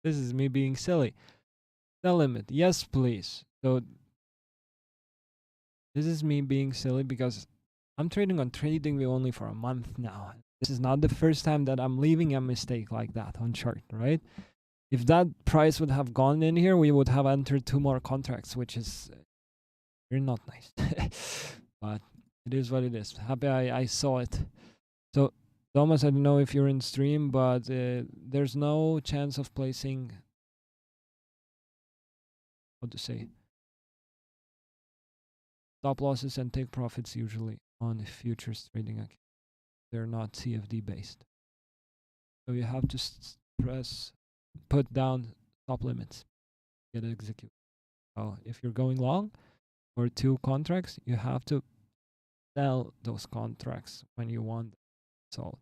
This is me being silly. Sell limit. Yes, please. So this is me being silly because I'm trading on TradingView only for a month now. This is not the first time that I'm leaving a mistake like that on chart, right? If that price would have gone in here, we would have entered 2 more contracts, which is very not nice. But it is what it is. Happy I saw it. So, Thomas, I don't know if you're in stream, but there's no chance of placing, what to say, stop losses and take profits usually on futures trading account. They're not CFD based. So you have to put down stop limits, get execute. So if you're going long for 2 contracts, you have to sell those contracts when you want them sold.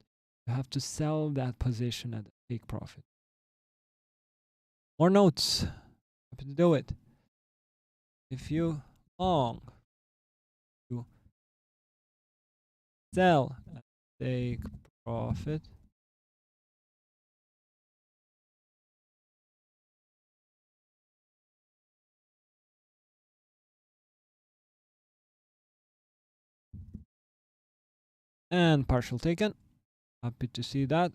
You have to sell that position at a take profit. More notes. Happy to do it. If you long, you sell at take profit. And partial taken. Happy to see that.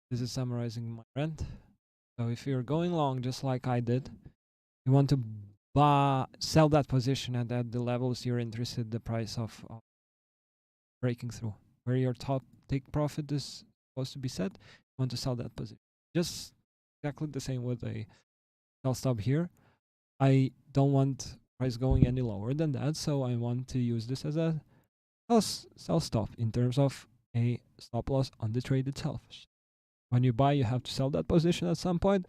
This is summarizing my rent. So if you're going long, just like I did, you want to sell that position at the levels you're interested the price of breaking through. Where your top take profit is supposed to be set, you want to sell that position. Just exactly the same with a sell stop here. I don't want price going any lower than that, so I want to use this as a sell stop in terms of a stop loss on the trade itself. When you buy, you have to sell that position at some point.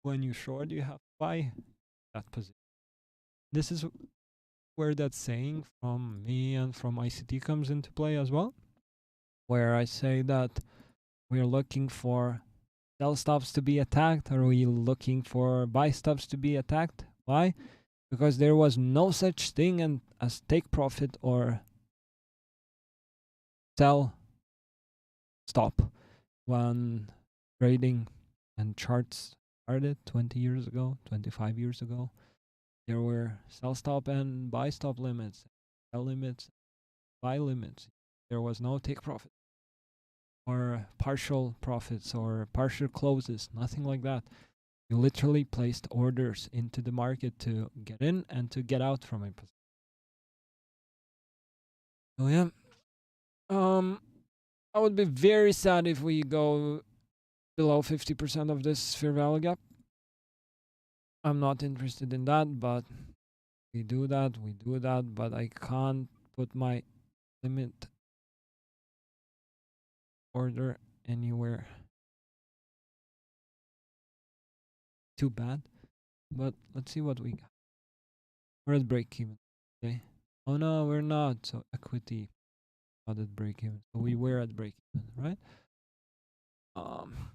When you short, you have to buy that position. This is where that saying from me and from ICT comes into play as well, where I say that we're looking for sell stops to be attacked. Are we looking for buy stops to be attacked? Why? Because there was no such thing as take profit or sell stop when trading and charts started 20 years ago, 25 years ago. There were sell stop and buy stop limits, sell limits, buy limits. There was no take profit. or partial profits or partial closes, nothing like that. You literally placed orders into the market to get in and to get out from a position. So yeah, I would be very sad if we go below 50% of this fair value gap. I'm not interested in that, but we do that, but I can't put my limit order anywhere. Too bad. But let's see what we got. We're at break even. Okay. Oh no, we're not. So equity not at break even. So we were at break even, right? Um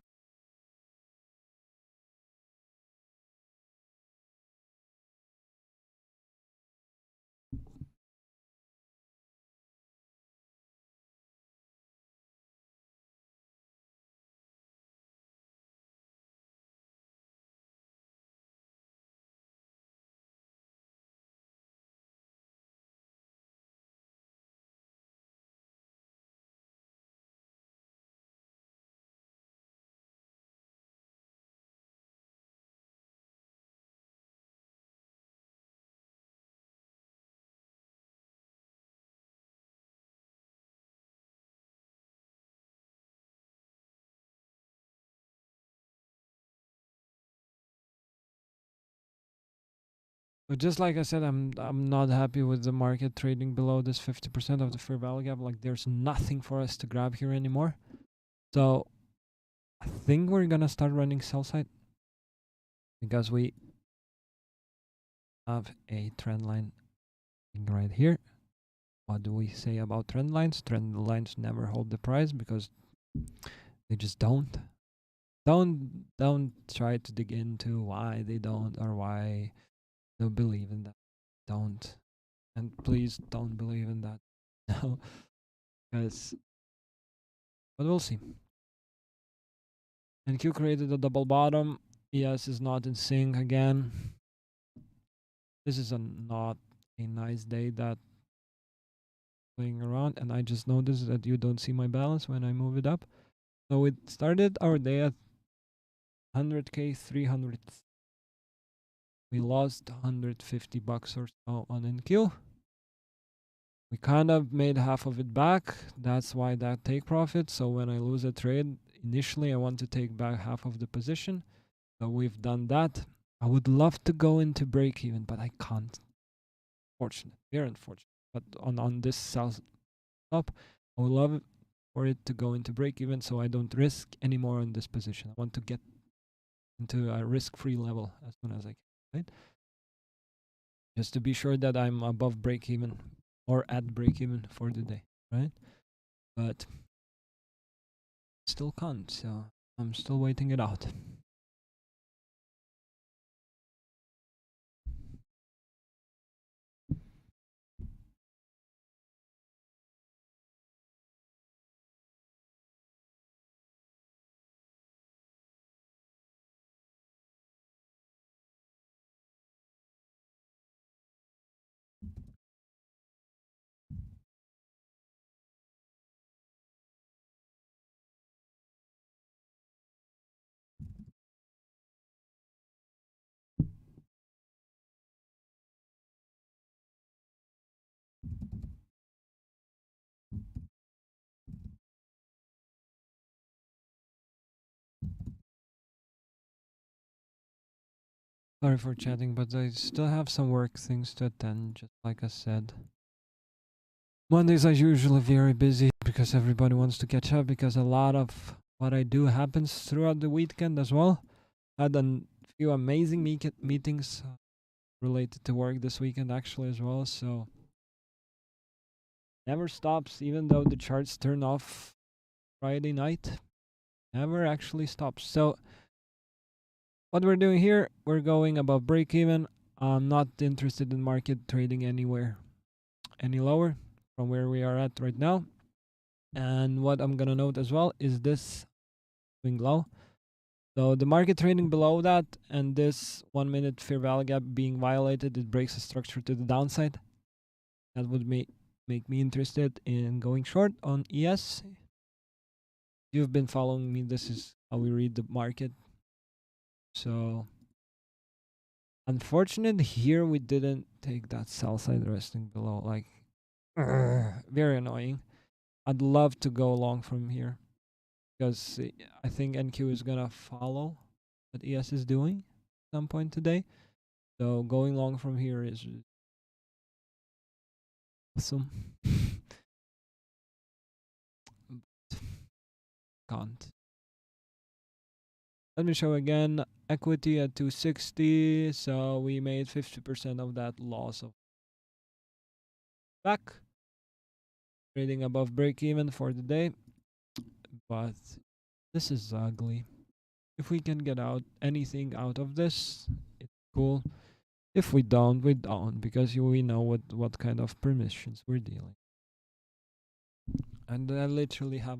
but just like I said, I'm not happy with the market trading below this 50% of the fair value gap. Like there's nothing for us to grab here anymore. So I think we're gonna start running sell side because we have a trend line right here. What do we say about trend lines? Trend lines never hold the price because they just don't. Don't try to dig into why they don't or why they believe in that. Don't. And please don't believe in that. No. Because but we'll see. And Q created a double bottom. ES is not in sync again. This is not a nice day that playing around, and I just noticed that you don't see my balance when I move it up. So we started our day at 100k 300. We lost 150 bucks or so on NQ. We kind of made half of it back. That's why that take profit. So when I lose a trade, initially I want to take back half of the position. So we've done that. I would love to go into break even, but I can't. Fortunate, very unfortunate. But on this sell stop, I would love for it to go into break even, so I don't risk anymore on this position. I want to get into a risk-free level as soon as I can, right? Just to be sure that I'm above break even or at break even for the day, right? But still can't, so I'm still waiting it out. Sorry for chatting, but I still have some work things to attend, just like I said. Mondays are usually very busy because everybody wants to catch up because a lot of what I do happens throughout the weekend as well. Had a few amazing meetings related to work this weekend actually as well, so never stops even though the charts turn off Friday night. Never actually stops. So what we're doing here, we're going above break even. I'm not interested in market trading anywhere any lower from where we are at right now. And what I'm gonna note as well is this swing low. So the market trading below that and this 1 minute fair value gap being violated, it breaks the structure to the downside. That would make me interested in going short on ES. You've been following me. This is how we read the market. So unfortunate here we didn't take that sell side resting below. Like very annoying. I'd love to go long from here because I think NQ is gonna follow what ES is doing at some point today. So going long from here is awesome. Can't. Let me show again. Equity at 260. So we made 50% of that loss of back. Trading above break even for the day. But this is ugly. If we can get out anything out of this, it's cool. If we don't, we don't, because we know what kind of permissions we're dealing. And I literally have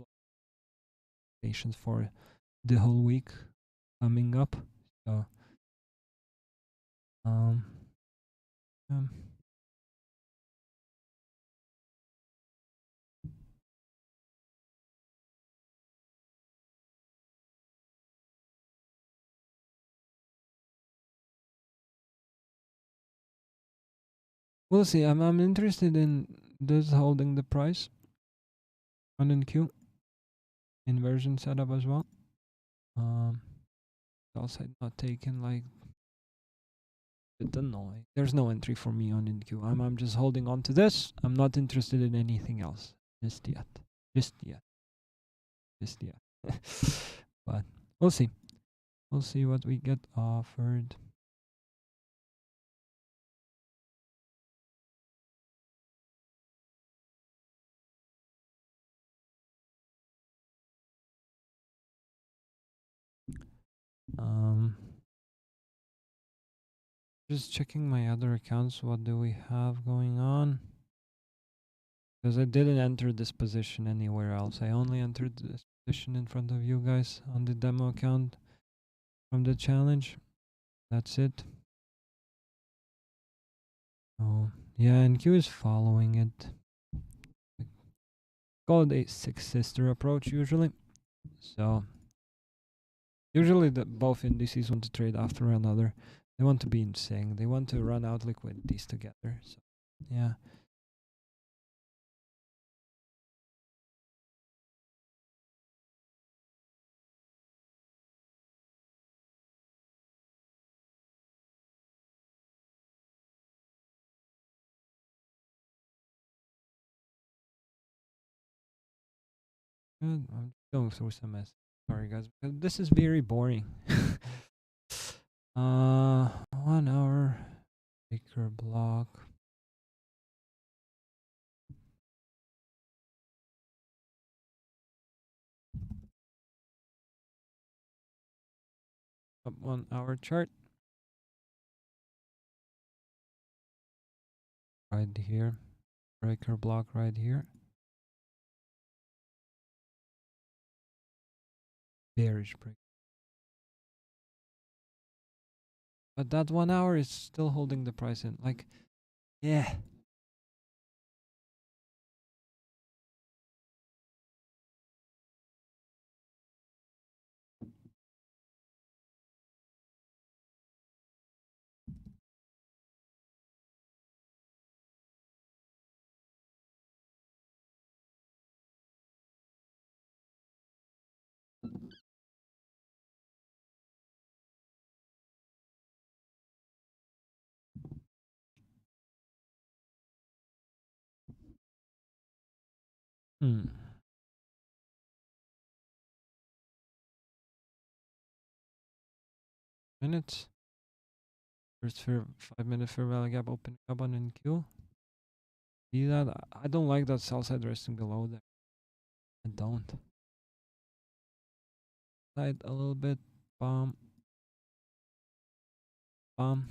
patience for the whole week coming up. So um, um we'll see. I'm interested in this holding the price on NQ inversion setup as well. Also not taken like bit annoying. There's no entry for me on NQ. I'm just holding on to this. I'm not interested in anything else just yet. Just yet. Just yet. But we'll see. We'll see what we get offered. Um just checking my other accounts. What do we have going on? Because I didn't enter this position anywhere else. I only entered this position in front of you guys on the demo account from the challenge. That's it. Oh, yeah, and Q is following it. Call it a six sister approach usually. So usually both indices want to trade after another. They want to be in sync. They want to run out liquidities together. So yeah. Good. I'm going through some mess. Sorry guys, because this is very boring. 1 hour baker block. Up 1 hour chart. Right here. Breaker block right here. Bearish break. But that 1 hour is still holding the price in. Like, yeah. Hmm. Minutes. First 5 minute fair value gap opening up on NQ. See that? I don't like that sell side resting below there. I don't. Side a little bit. Bomb. Bomb.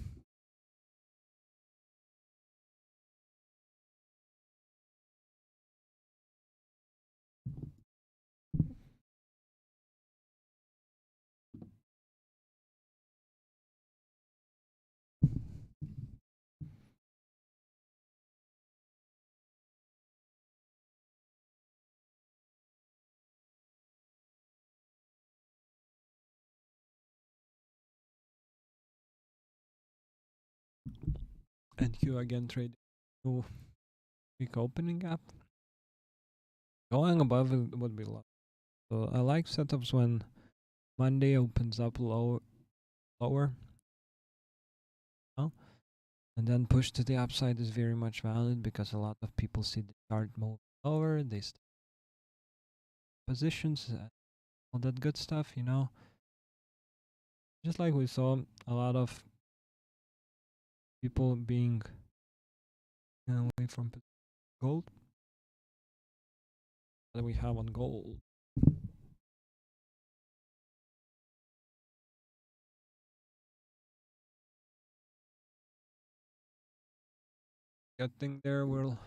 NQ again trading to weak opening gap. Going above it would be low. So I like setups when Monday opens up lower. Oh, and then push to the upside is very much valid because a lot of people see the chart move lower. They positions, all that good stuff, you know. Just like we saw a lot of people being away from gold that we have on gold. Getting there will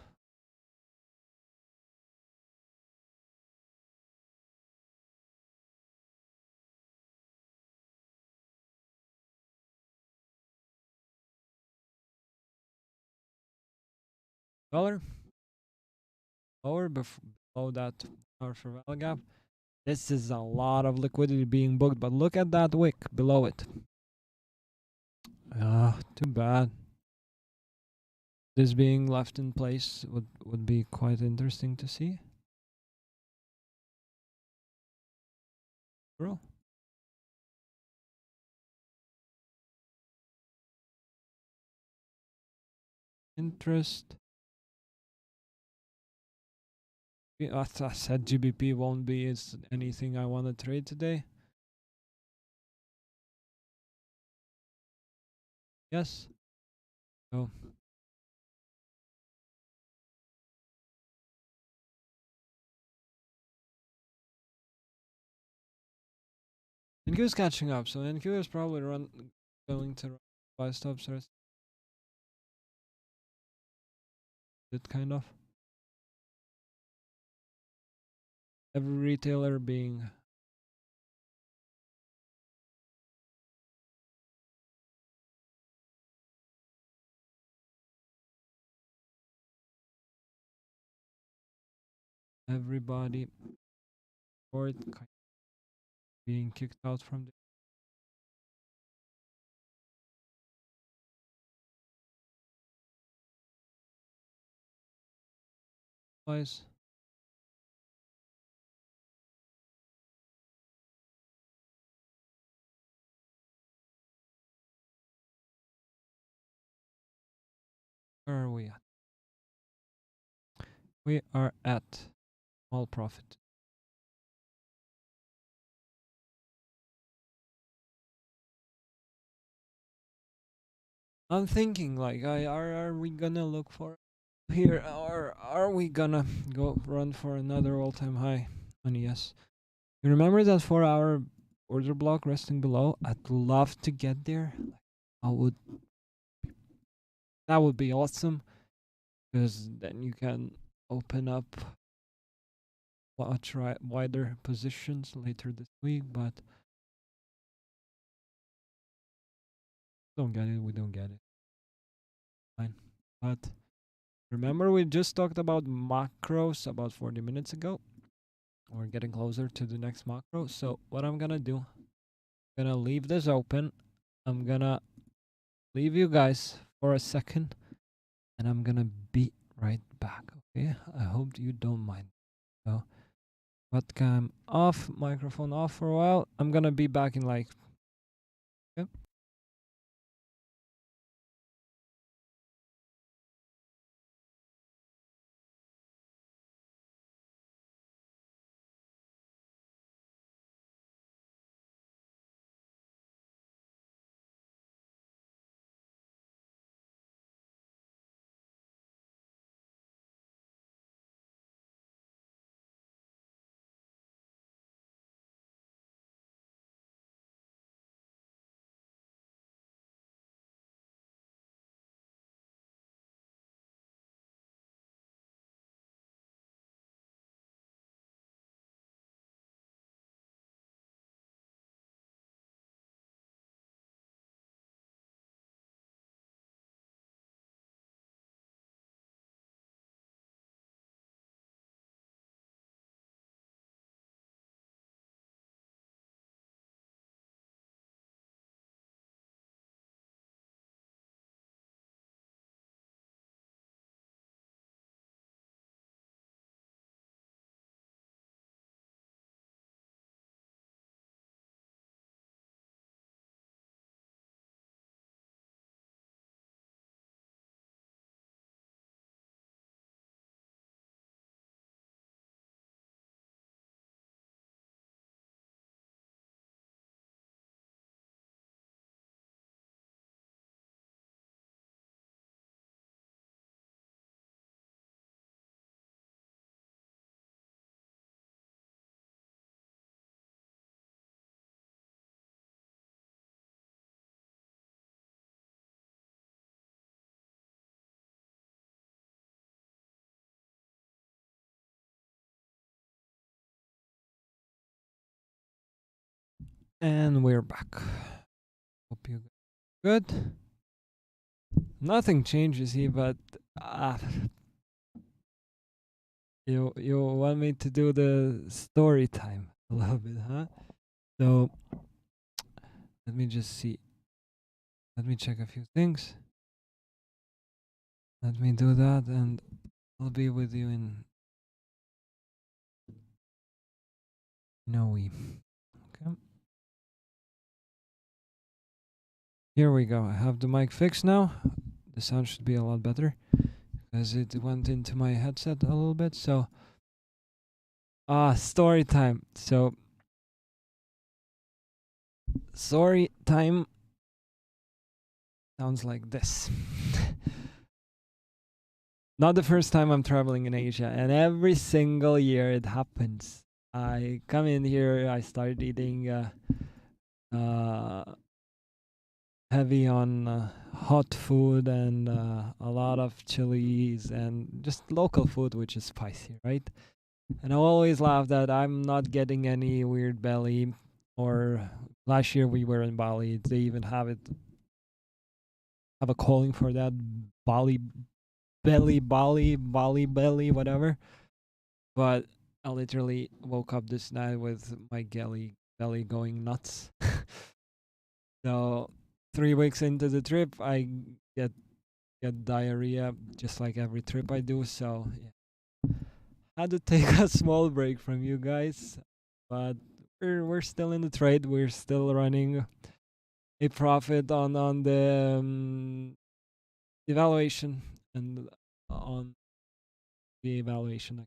dollar lower below that our survival gap. This is a lot of liquidity being booked, but look at that wick below it. Ah, too bad. This being left in place would be quite interesting to see. Bro. Interest. I said GBP won't be is anything I want to trade today. Yes. So NQ is catching up, so NQ is probably going to run 5 stops or that kind of. Every retailer being everybody or it being kicked out from the place. Where are we at? We are at small profit. I'm thinking like are we gonna look for here or are we gonna go run for another all-time high on ES? You remember that 4-hour order block resting below? I'd love to get there. I would That would be awesome because then you can open up much wider positions later this week, but don't get it, we don't get it. Fine. But remember we just talked about macros about 40 minutes ago. We're getting closer to the next macro. So what I'm gonna do, I'm gonna leave this open. I'm gonna leave you guys for a second and I'm gonna be right back. Okay? I hope you don't mind. So webcam off, microphone off for a while. I'm gonna be back in like yep. And we're back. Hope you good. Nothing changes here, but uh, you want me to do the story time a little bit, huh? So let me just see. Let me check a few things. Let me do that, and I'll be with you in a wee. Okay. Here we go. I have the mic fixed now. The sound should be a lot better because it went into my headset a little bit. So, story time. So, story time sounds like this. Not the first time I'm traveling in Asia, and every single year it happens. I come in here, I start eating uh, heavy on hot food and a lot of chilies and just local food, which is spicy, right? And I always laugh that I'm not getting any weird belly. Or last year we were in Bali, they even have a calling for that, Bali Bali belly, whatever. But I literally woke up this night with my belly going nuts. So 3 weeks into the trip, I get get diarrhea just like every trip I do. So yeah, had to take a small break from you guys, but we're still in the trade. We're still running a profit on the evaluation and on the evaluation.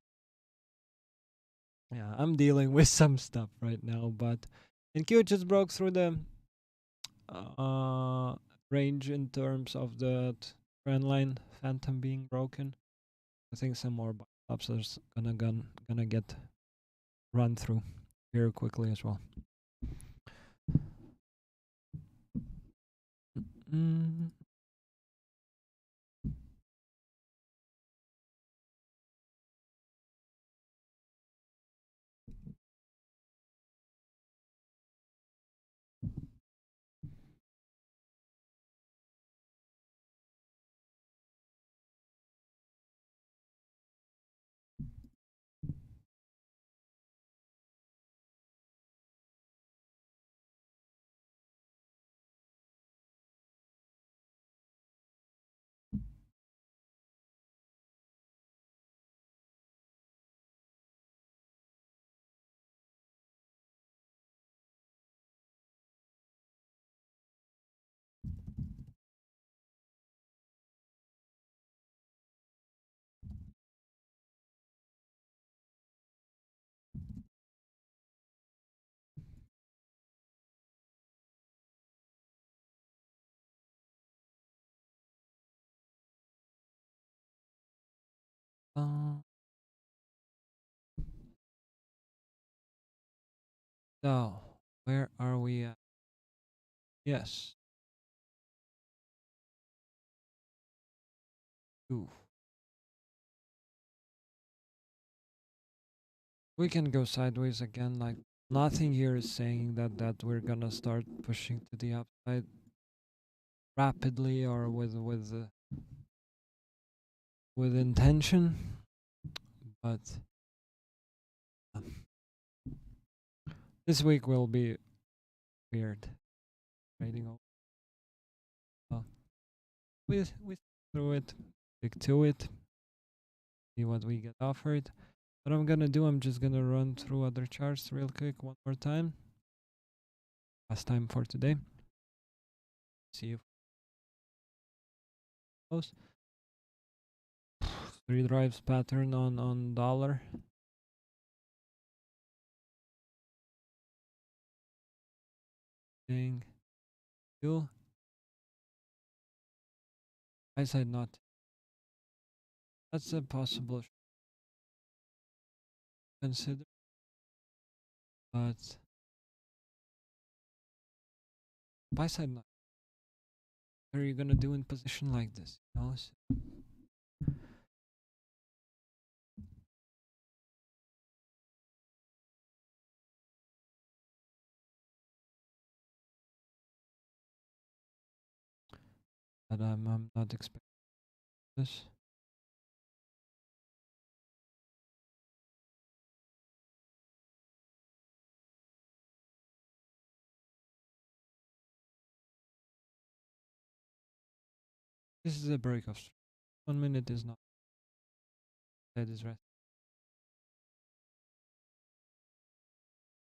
Yeah, I'm dealing with some stuff right now, but NQ just broke through the uh range in terms of the trend line phantom being broken. I think some more stops are gonna get run through here quickly as well. Mm. Uh, so where are we at? Yes. Ooh. We can go sideways again. Like nothing here is saying that we're gonna start pushing to the upside rapidly or with intention. But um, this week will be weird. Trading over. Uh, we through it, stick to it, see what we get offered. What I'm gonna do, I'm just gonna run through other charts real quick one more time. Last time for today. See if close. Three drives pattern on dollar. Thing. You. I said not. That's a possible consider, but buy side not. What are you gonna do in position like this? You know? but I'm not expecting this. This is a break of 1 minute is not that is rest.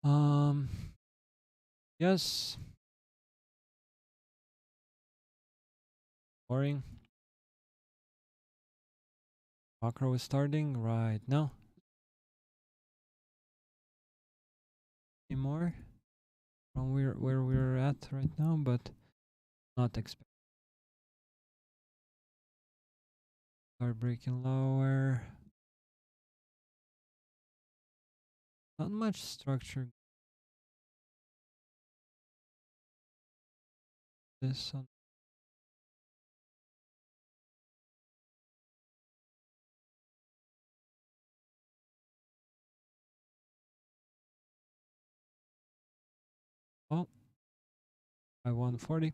Um yes, boring. Macro is starting right now. Any more from where we're at right now, but not expect start breaking lower. Not much structure. This on oh by 140.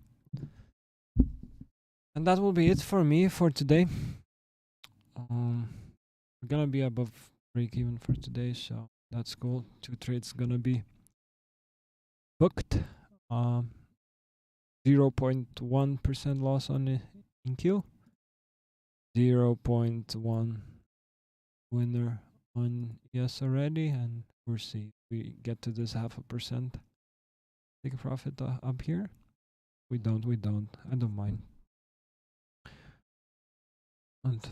And that will be it for me for today. We're gonna be above break even for today, so that's cool. 2 trades gonna be booked. Um, 0.1% loss on in Q. 0.1 winner on yes already, and we'll see. We get to this 0.5%. Take a profit up here. We don't. We don't. I don't mind. And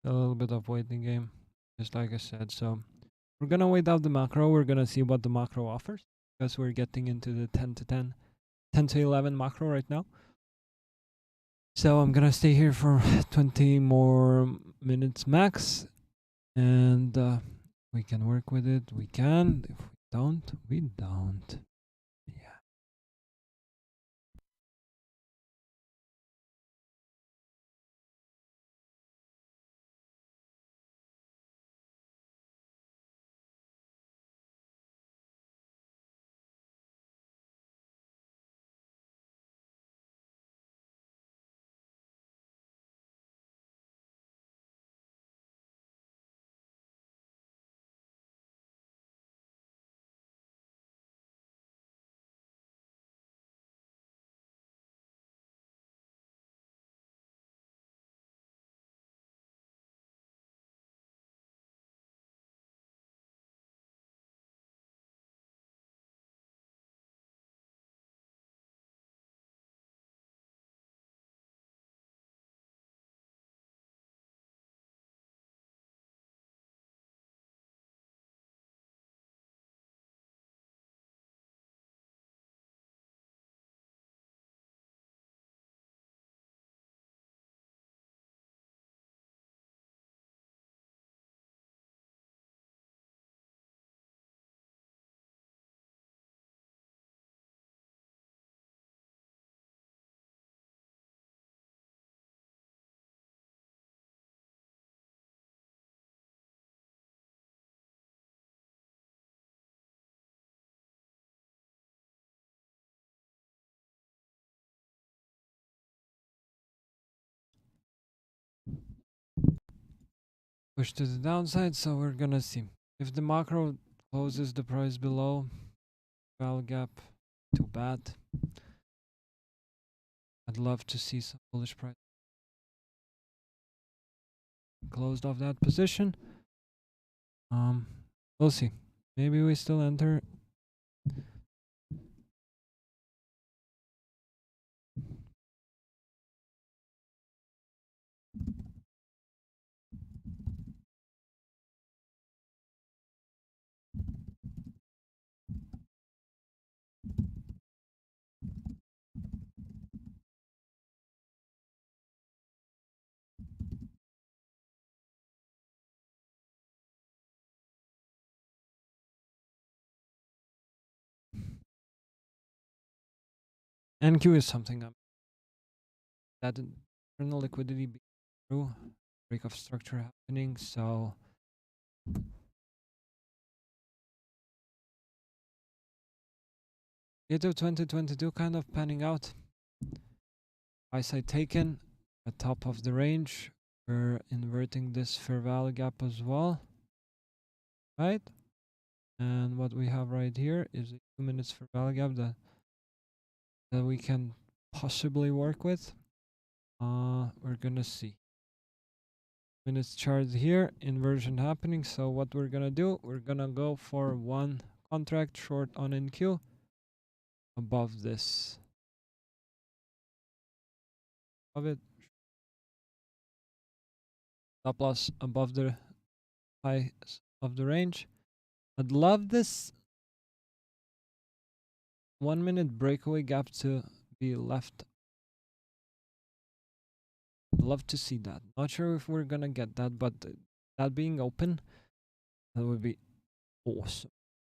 a little bit of waiting game, just like I said. So we're gonna wait out the macro. We're gonna see what the macro offers because we're getting into the 10 to 10, 10 to 11 macro right now. So I'm gonna stay here for 20 more minutes max, and we can work with it. We can. If we don't, we don't. Yeah. push to the downside, so we're gonna see. If the macro closes the price below value gap, too bad. I'd love to see some bullish price closed off that position. We'll see. Maybe we still enter. NQ is something that internal liquidity be through break of structure happening. So into 2022 kind of panning out. High side taken at top of the range. We're inverting this fair value gap as well, right? And what we have right here is a 2 minutes fair value gap that we can possibly work with. We're gonna see. Minutes chart here, inversion happening. So what we're gonna do, we're gonna go for one contract short on NQ above this. Of it. Stop loss above the high of the range. I'd love this 1 minute breakaway gap to be left. I'd love to see that. Not sure if we're gonna get that, but that being open, that would be awesome.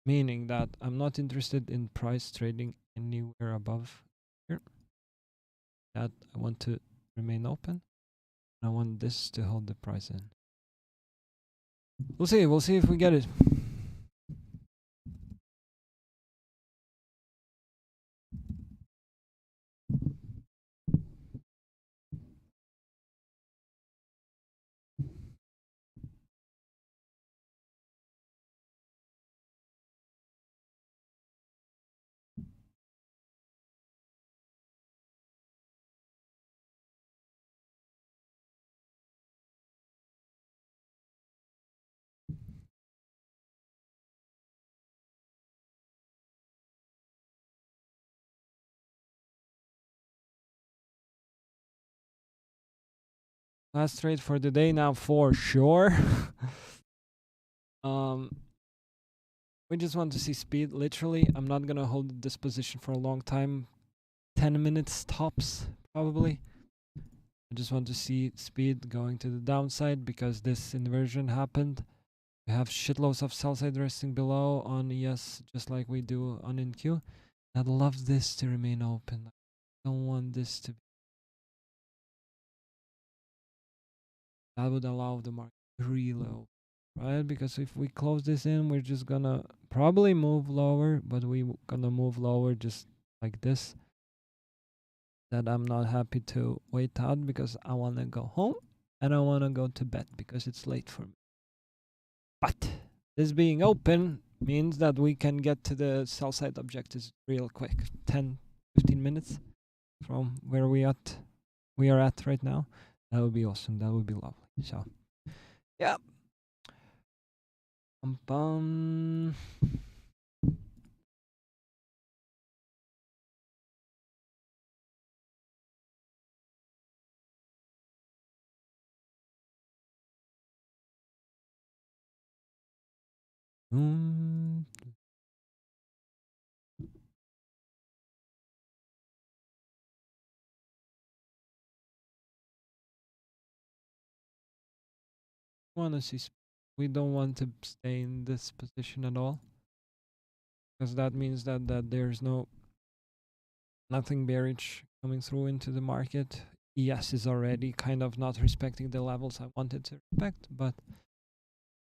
Meaning that I'm not interested in price trading anywhere above here. That I want to remain open. I want this to hold the price in. We'll see. We'll see if we get it. Last trade for the day now for sure. We just want to see speed. Literally, I'm not gonna hold this position for a long time. 10 minutes tops, probably. I just want to see speed going to the downside because this inversion happened. We have shitloads of sell side resting below on ES, just like we do on NQ. I'd love this to remain open. I don't want this to be. That would allow the market to reload, right? Because if we close this in, we're just gonna probably move lower, but we're gonna move lower just like this. That I'm not happy to wait out because I wanna go home and I wanna go to bed because it's late for me. But this being open means that we can get to the sell side objectives real quick. 10, 15 minutes from where we are at right now. That would be awesome. That would be lovely. So yeah. Bum. Want to see we don't want to stay in this position at all because that means that there's nothing bearish coming through into the market. ES is already kind of not respecting the levels I wanted to respect, but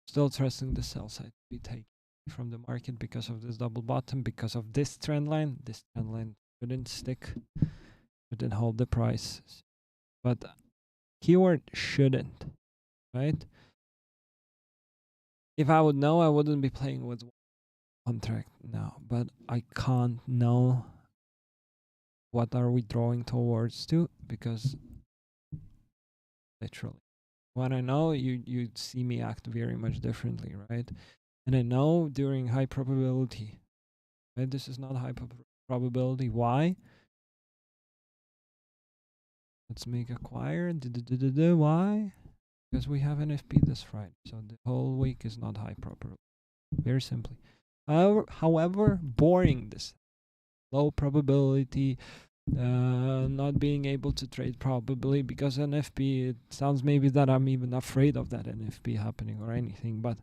still trusting the sell side to be taken from the market because of this double bottom, because of this trend line. This trend line shouldn't stick, shouldn't hold the price, but keyword shouldn't, right? If I would know, I wouldn't be playing with contract now. But I can't know what are we drawing towards to, because literally, when I know, you see me act very much differently, right? And I know during high probability, right? This is not high probability. Why? Let's make acquire. Why? Because we have NFP this Friday, so the whole week is not high probability. Very simply. However, boring this low probability, not being able to trade probably because NFP. It sounds maybe that I'm even afraid of that NFP happening or anything, but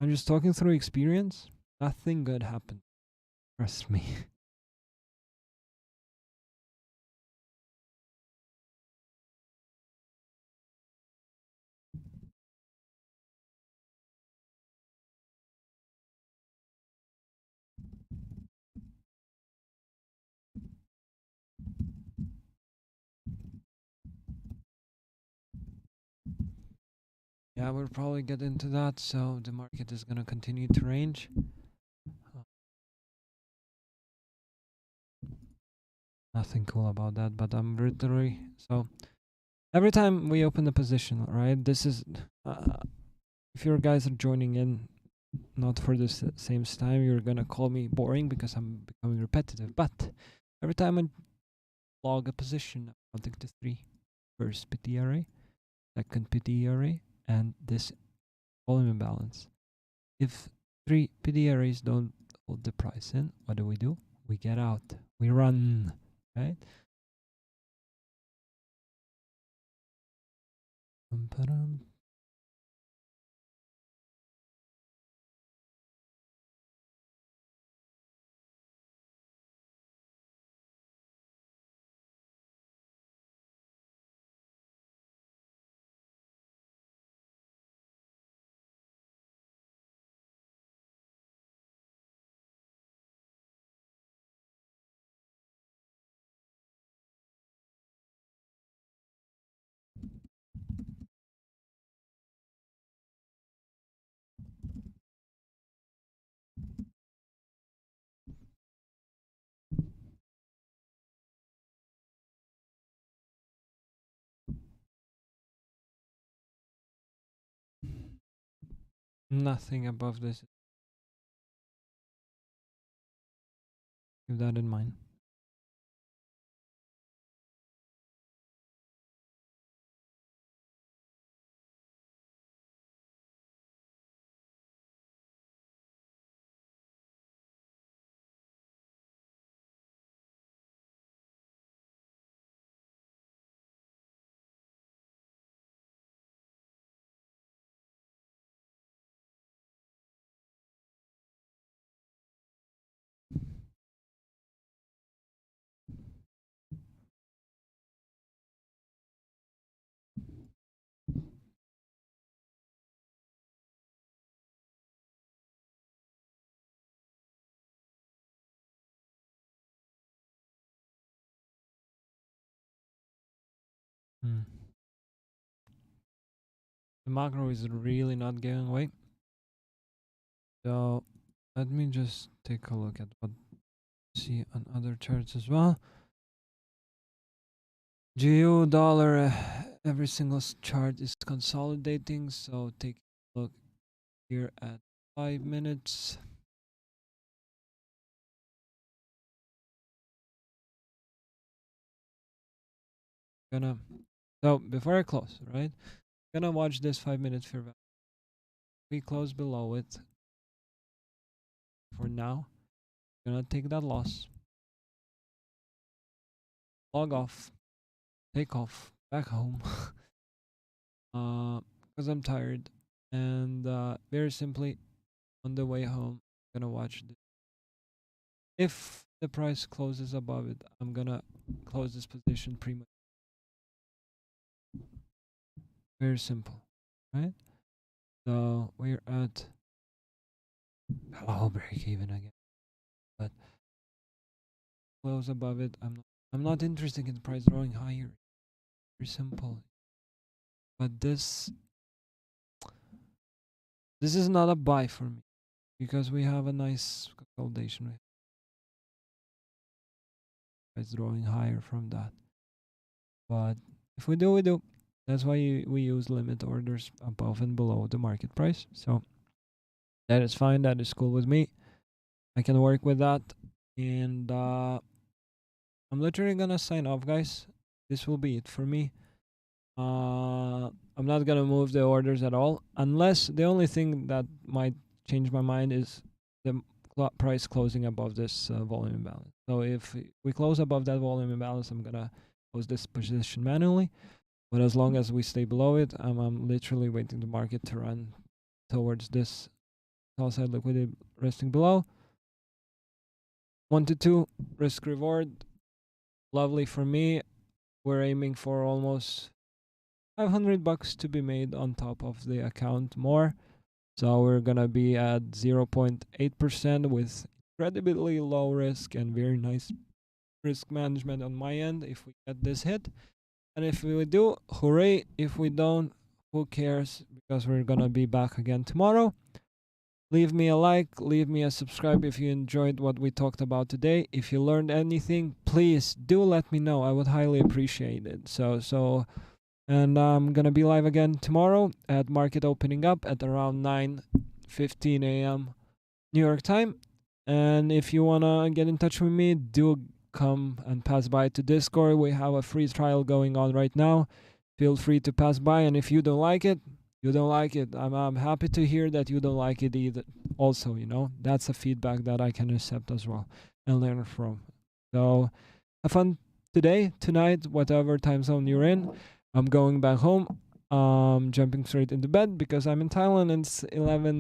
I'm just talking through experience. Nothing good happened. Trust me. Yeah, we'll probably get into that. So the market is gonna continue to range. Nothing cool about that, but I'm literally so every time we open a position, right? This is if your guys are joining in not for the same time, you're gonna call me boring because I'm becoming repetitive. But every time I log a position, I'm counting to three: first PT array, second PT array, and this volume imbalance. If three PD arrays don't hold the price in, what do? We get out. We run, right? Nothing above this. Keep that in mind. Hmm. The macro is really not giving away. So let me just take a look at what see on other charts as well. GU dollar, every single chart is consolidating. So take a look here at 5 minutes. Gonna so before I close, right? Gonna watch this 5 minutes fair value. We close below it for now. Gonna take that loss. Log off. Take off. Back home. Because I'm tired. And very simply, on the way home, gonna watch this. If the price closes above it, I'm gonna close this position pretty much. Very simple, right? So we're at break even again, but close above it. I'm not interested in the price drawing higher. Very simple. But this This is not a buy for me because we have a nice consolidation. It's drawing higher from that. But if we do, we do. That's why we use limit orders above and below the market price. So that is fine. That is cool with me. I can work with that. And I'm literally gonna sign off, guys. This will be it for me. I'm not gonna move the orders at all, unless the only thing that might change my mind is the price closing above this volume imbalance. So if we close above that volume imbalance, I'm gonna close this position manually. But as long as we stay below it, I'm literally waiting the market to run towards this sell side liquidity resting below. 1 to 2 risk reward, lovely for me. We're aiming for almost $500 to be made on top of the account more. So we're gonna be at 0.8% with incredibly low risk and very nice risk management on my end if we get this hit. And if we do, hooray. If we don't, who cares? Because we're gonna be back again tomorrow. Leave me a like, leave me a subscribe if you enjoyed what we talked about today. If you learned anything, please do let me know. I would highly appreciate it. And I'm gonna be live again tomorrow at market opening up at around 9:15 a.m. New York time. And if you wanna get in touch with me, do come and pass by to Discord. We have a free trial going on right now. Feel free to pass by, and if you don't like it, you don't like it. I'm happy to hear that you don't like it either. Also, that's a feedback that I can accept as well and learn from. So have fun today, tonight, whatever time zone you're in. I'm going back home. Jumping straight into bed because I'm in Thailand and it's 11